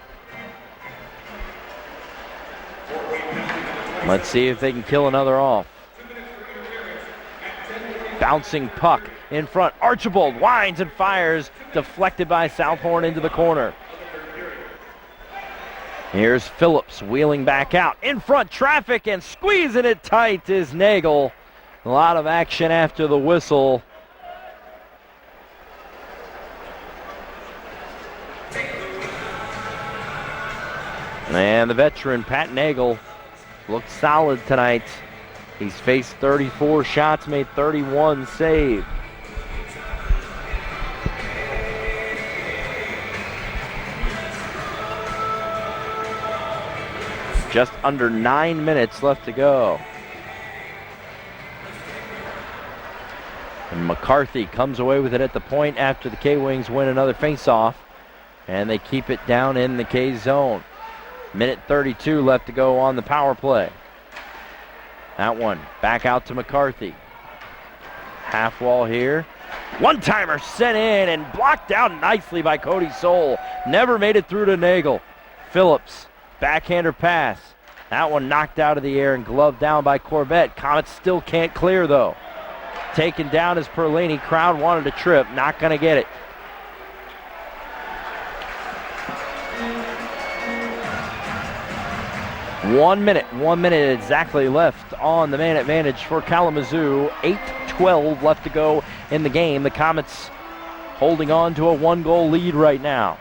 Let's see if they can kill another off. Bouncing puck in front. Archibald winds and fires, deflected by Southorn into the corner. Here's Phillips wheeling back out. In front, traffic, and squeezing it tight is Nagle. A lot of action after the whistle. And the veteran, Pat Nagle, looked solid tonight. He's faced 34 shots, made 31 saves. Just under 9 minutes left to go. And McCarthy comes away with it at the point after the K-Wings win another face-off. And they keep it down in the K zone. Minute 32 left to go on the power play. That one back out to McCarthy. Half wall here. One-timer sent in and blocked down nicely by Cody Soul. Never made it through to Nagle. Phillips, backhander pass. That one knocked out of the air and gloved down by Corbett. Komets still can't clear though. Taken down is Perlini. Crowd wanted a trip. Not going to get it. One minute exactly left on the man advantage for Kalamazoo. 8:12 left to go in the game. The Komets holding on to a 1-goal lead right now.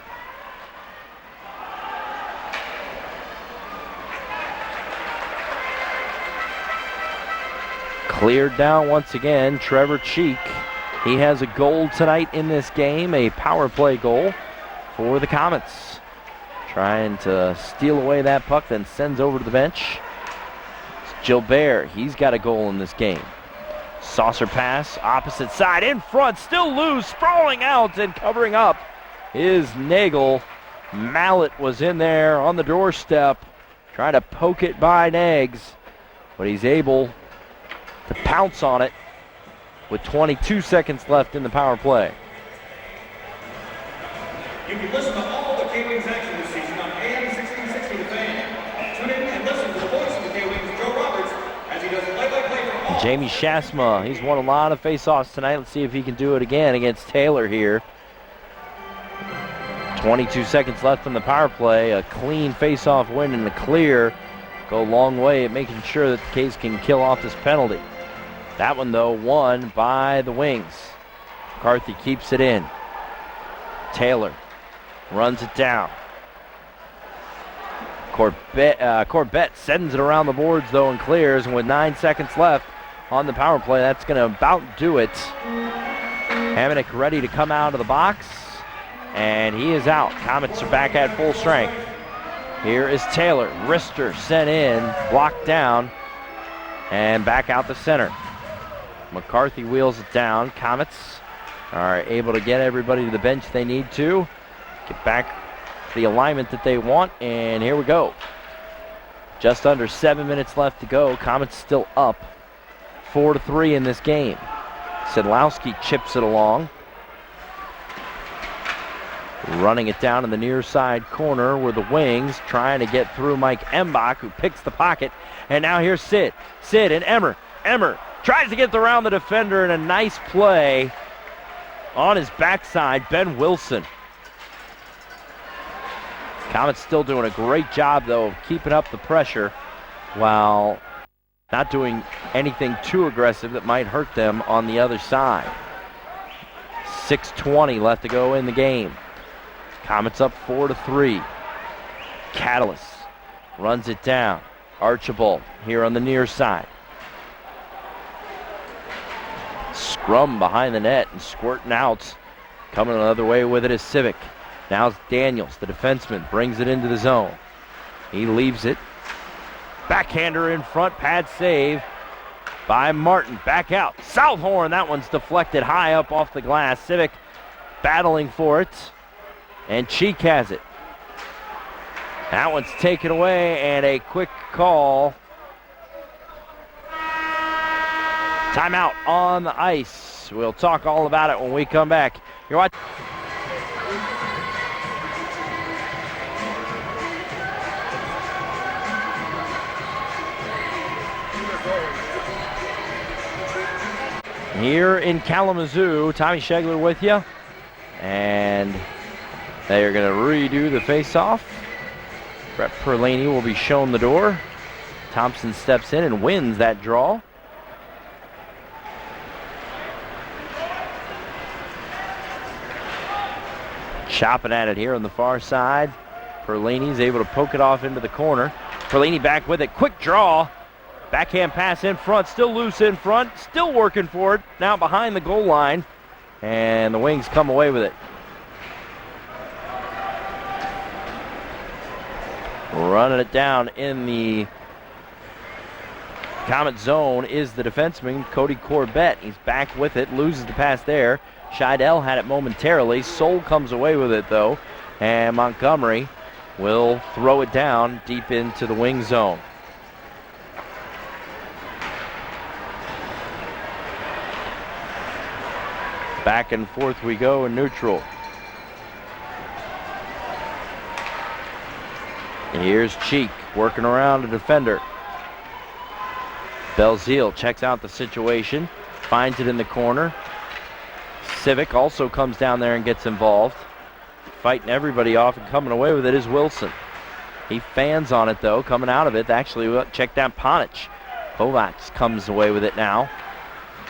Cleared down once again, Trevor Cheek. He has a goal tonight in this game, a power play goal for the Komets. Trying to steal away that puck, then sends over to the bench. It's Gilbert, he's got a goal in this game. Saucer pass, opposite side, in front, still loose, sprawling out and covering up is Nagle. Mallet was in there on the doorstep, trying to poke it by Nags, but he's able to pounce on it with 22 seconds left in the power play. You can listen to all the K-Wings action this season on AM 1660 The Fan. Tune in and listen to the voice of the K-Wings, Joe Roberts, as he does play-by-play for all. Jamie Shasma, he's won a lot of face-offs tonight. Let's see if he can do it again against Taylor here. 22 seconds left in the power play. A clean face-off win in the clear. Go a long way at making sure that the K's can kill off this penalty. That one, though, won by the Wings. McCarthy keeps it in. Taylor runs it down. Corbett sends it around the boards, though, and clears. And with 9 seconds left on the power play, that's going to about do it. Hamonic ready to come out of the box, and he is out. Komets are back at full strength. Here is Taylor. Wrister sent in, blocked down, and back out the center. McCarthy wheels it down. Komets are able to get everybody to the bench they need to. Get back to the alignment that they want, and here we go. Just under 7 minutes left to go. Komets still up 4-3 in this game. Szydlowski chips it along. Running it down in the near side corner were the Wings, trying to get through Mike Embach, who picks the pocket. And now here's Sid. Sid and Emmer. Emmer tries to get around the defender, and a nice play on his backside, Ben Wilson. Komets still doing a great job, though, of keeping up the pressure while not doing anything too aggressive that might hurt them on the other side. 6:20 left to go in the game. Komets up 4-3. Catalyst runs it down. Archibald here on the near side. Scrum behind the net and squirting out. Coming another way with it is Sivak. Now it's Daniels, the defenseman, brings it into the zone. He leaves it. Backhander in front, pad save by Martin. Back out. Southorn, that one's deflected high up off the glass. Sivak battling for it. And Cheek has it. That one's taken away, and a quick call. Timeout on the ice. We'll talk all about it when we come back. You're watching. here in Kalamazoo. Tommy Schegler with you. And they are going to redo the face-off. Brett Perlaney will be shown the door. Thompson steps in and wins that draw. Chopping at it here on the far side. Perlaney's able to poke it off into the corner. Perlaney back with it. Quick draw. Backhand pass in front. Still loose in front. Still working for it. Now behind the goal line. And the Wings come away with it. Running it down in the Komet zone is the defenseman, Cody Corbett. He's back with it. Loses the pass there. Szydlowski had it momentarily. Soul comes away with it, though. And Montgomery will throw it down deep into the wing zone. Back and forth we go in neutral. And here's Cheek working around a defender. Belzile checks out the situation, finds it in the corner. Sivak also comes down there and gets involved. Fighting everybody off and coming away with it is Wilson. He fans on it though, coming out of it. Actually, check down Ponich. Kovacs comes away with it now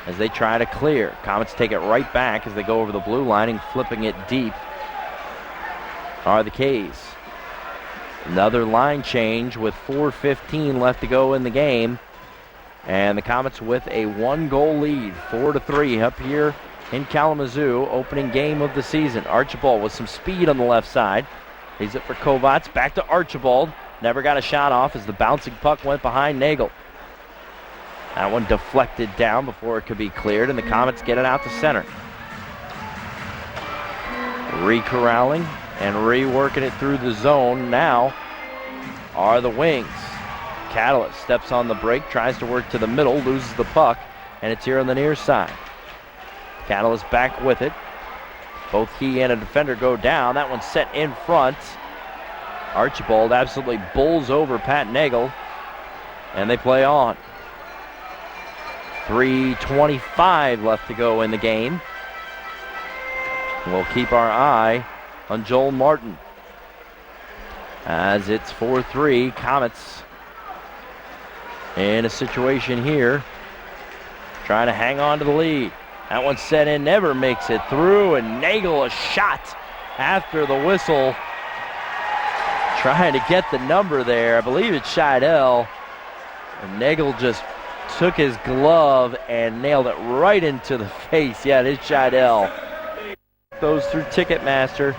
as they try to clear. Komets take it right back as they go over the blue line, and flipping it deep are the K's. Another line change with 4:15 left to go in the game. And the Komets with a 1-goal lead, 4-3 up here in Kalamazoo, opening game of the season. Archibald with some speed on the left side. He's it for Kovacs, back to Archibald. Never got a shot off as the bouncing puck went behind Nagle. That one deflected down before it could be cleared, and the Komets get it out to center. Re-corralling and reworking it through the zone now are the Wings. Catalyst steps on the break, tries to work to the middle, loses the puck, and it's here on the near side. Catalyst back with it. Both he and a defender go down. That one's set in front. Archibald absolutely bowls over Pat Nagle, and they play on. 3:25 left to go in the game. We'll keep our eye on Joel Martin as it's 4-3. Komets in a situation here trying to hang on to the lead. That one set in, never makes it through, and Nagle a shot after the whistle, trying to get the number there. I believe it's Szydlowski, and Nagle just took his glove and nailed it right into the face. Yeah, it is Szydlowski. Those through Ticketmaster.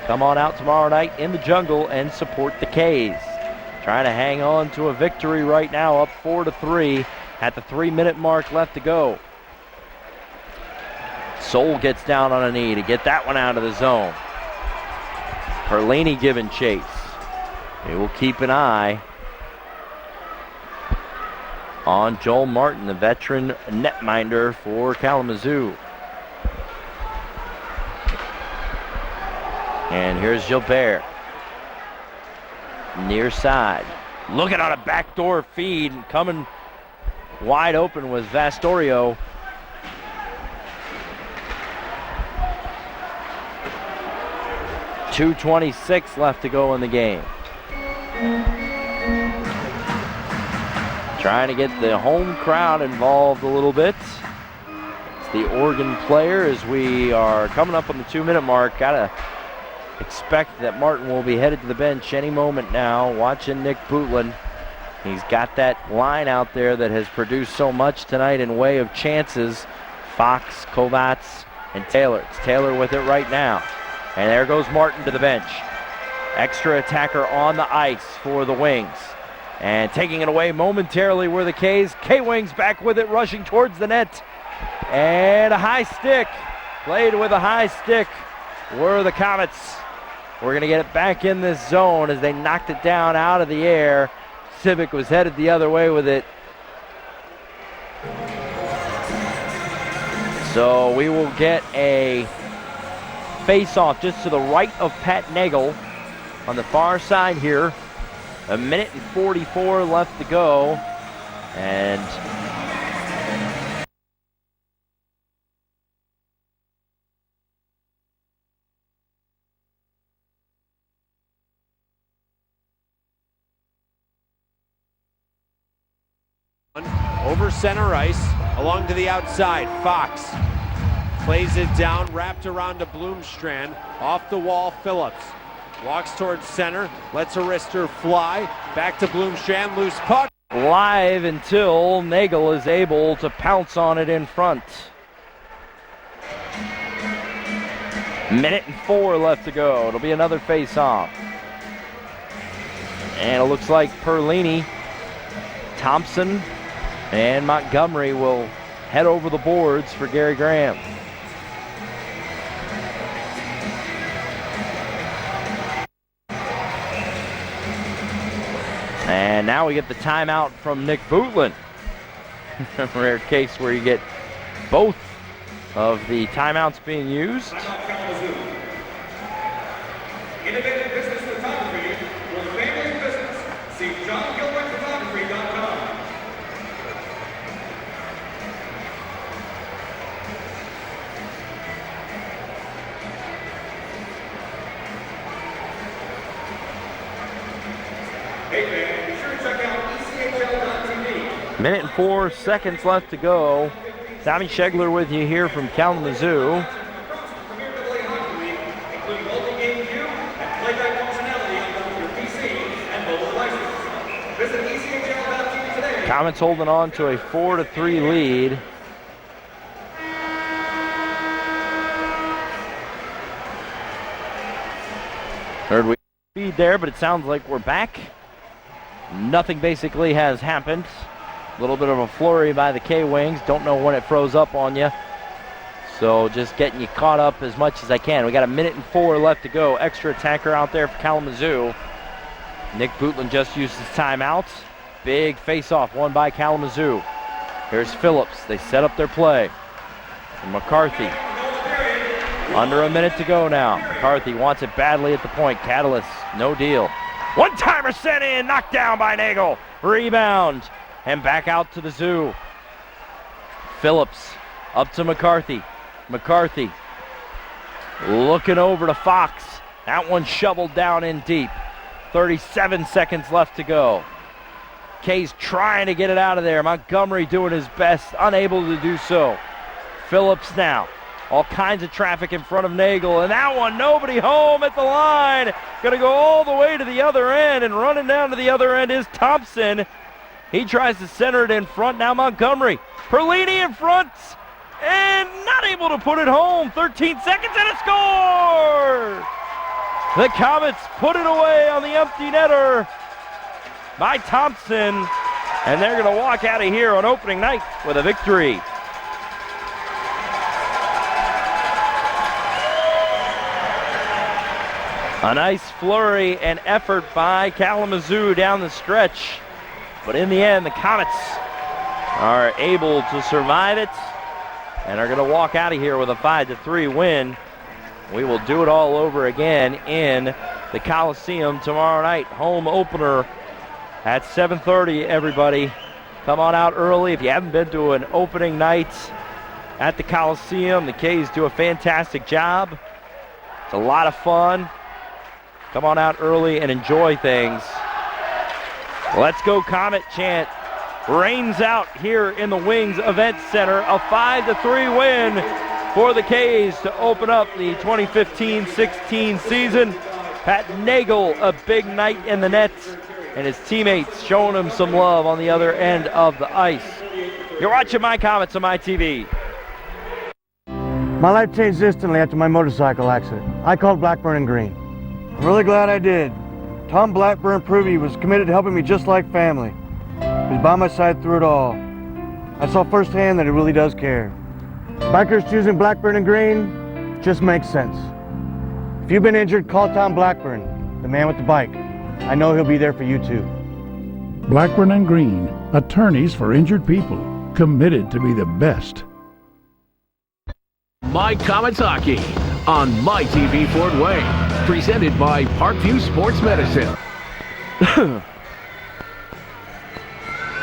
Come on out tomorrow night in the jungle and support the K's. Trying to hang on to a victory right now, up 4-3 at the 3-minute mark left to go. Soul gets down on a knee to get that one out of the zone. Perlaney giving chase. They will keep an eye on Joel Martin, the veteran netminder for Kalamazoo. And here's Gilbert. Near side. Looking on a backdoor feed, and coming wide open was Vastorio. .226 left to go in the game. Trying to get the home crowd involved a little bit. It's the Oregon player as we are coming up on the 2-minute mark. Gotta expect that Martin will be headed to the bench any moment now. Watching Nick Bootlin. He's got that line out there that has produced so much tonight in way of chances. Fox, Kovacs, and Taylor. It's Taylor with it right now. And there goes Martin to the bench. Extra attacker on the ice for the Wings. And taking it away momentarily were the K's. K-Wings back with it, rushing towards the net. And a high stick. Played with a high stick were the Komets. We're going to get it back in this zone as they knocked it down out of the air. Sivak was headed the other way with it. So we will get a face-off just to the right of Pat Nagle on the far side here. 1:44 left to go. And Over center ice, along to the outside. Fox plays it down, wrapped around to Bloomstrand. Off the wall, Phillips walks towards center, lets a wrister fly. Back to Bloomstrand, loose puck. Live until Nagle is able to pounce on it in front. 1:04 left to go. It'll be another face-off. And it looks like Perlini, Thompson, and Montgomery will head over the boards for Gary Graham. And now we get the timeout from Nick Bootland. Rare case where you get both of the timeouts being used. Innovative business photography for family business. See JohnGilbertPhotography.com. Hey man, be sure to check out ECHL.tv. 1:04 left to go. Tommy Schegler with you here from Kalamazoo. Premier AA Hockey League, including multi-game view and playback functionality on both your PC and mobile devices. Visit ECHL.tv today. Komets holding on to a 4-3 lead. Third week feed there, but it sounds like we're back. Nothing basically has happened. A little bit of a flurry by the K-Wings. Don't know when it froze up on you. So just getting you caught up as much as I can. We got 1:04 left to go. Extra attacker out there for Kalamazoo. Nick Bootland just used his timeout. Big face-off won by Kalamazoo. Here's Phillips. They set up their play. And McCarthy. Under a minute to go now. McCarthy wants it badly at the point. Catalyst, no deal. One-timer sent in, knocked down by Nagle. Rebound, and back out to the Zoo. Phillips, up to McCarthy. McCarthy, looking over to Fox. That one shoveled down in deep. 37 seconds left to go. Kay's trying to get it out of there. Montgomery doing his best, unable to do so. Phillips now. All kinds of traffic in front of Nagle, and that one, nobody home at the line. Gonna go all the way to the other end, and running down to the other end is Thompson. He tries to center it in front, now Montgomery. Perlini in front, and not able to put it home. 13 seconds and a score! The Komets put it away on the empty netter by Thompson, and they're gonna walk out of here on opening night with a victory. A nice flurry and effort by Kalamazoo down the stretch. But in the end, the Komets are able to survive it and are going to walk out of here with a 5-3 win. We will do it all over again in the Coliseum tomorrow night. Home opener at 7:30, everybody. Come on out early. If you haven't been to an opening night at the Coliseum, the K's do a fantastic job. It's a lot of fun. Come on out early and enjoy things. Let's go Comet chant rains out here in the Wings Event Center. A 5-3 win for the K's to open up the 2015-16 season. Pat Nagle, a big night in the nets, and his teammates showing him some love on the other end of the ice. You're watching My Komets on my TV. My life changed instantly after my motorcycle accident. I called Blackburn and Green. I'm really glad I did. Tom Blackburn proved he was committed to helping me just like family. He was by my side through it all. I saw firsthand that he really does care. Bikers choosing Blackburn and Green just makes sense. If you've been injured, call Tom Blackburn, the man with the bike. I know he'll be there for you too. Blackburn and Green, attorneys for injured people, committed to be the best. My Komets Hockey on My TV Fort Wayne, presented by Parkview Sports Medicine.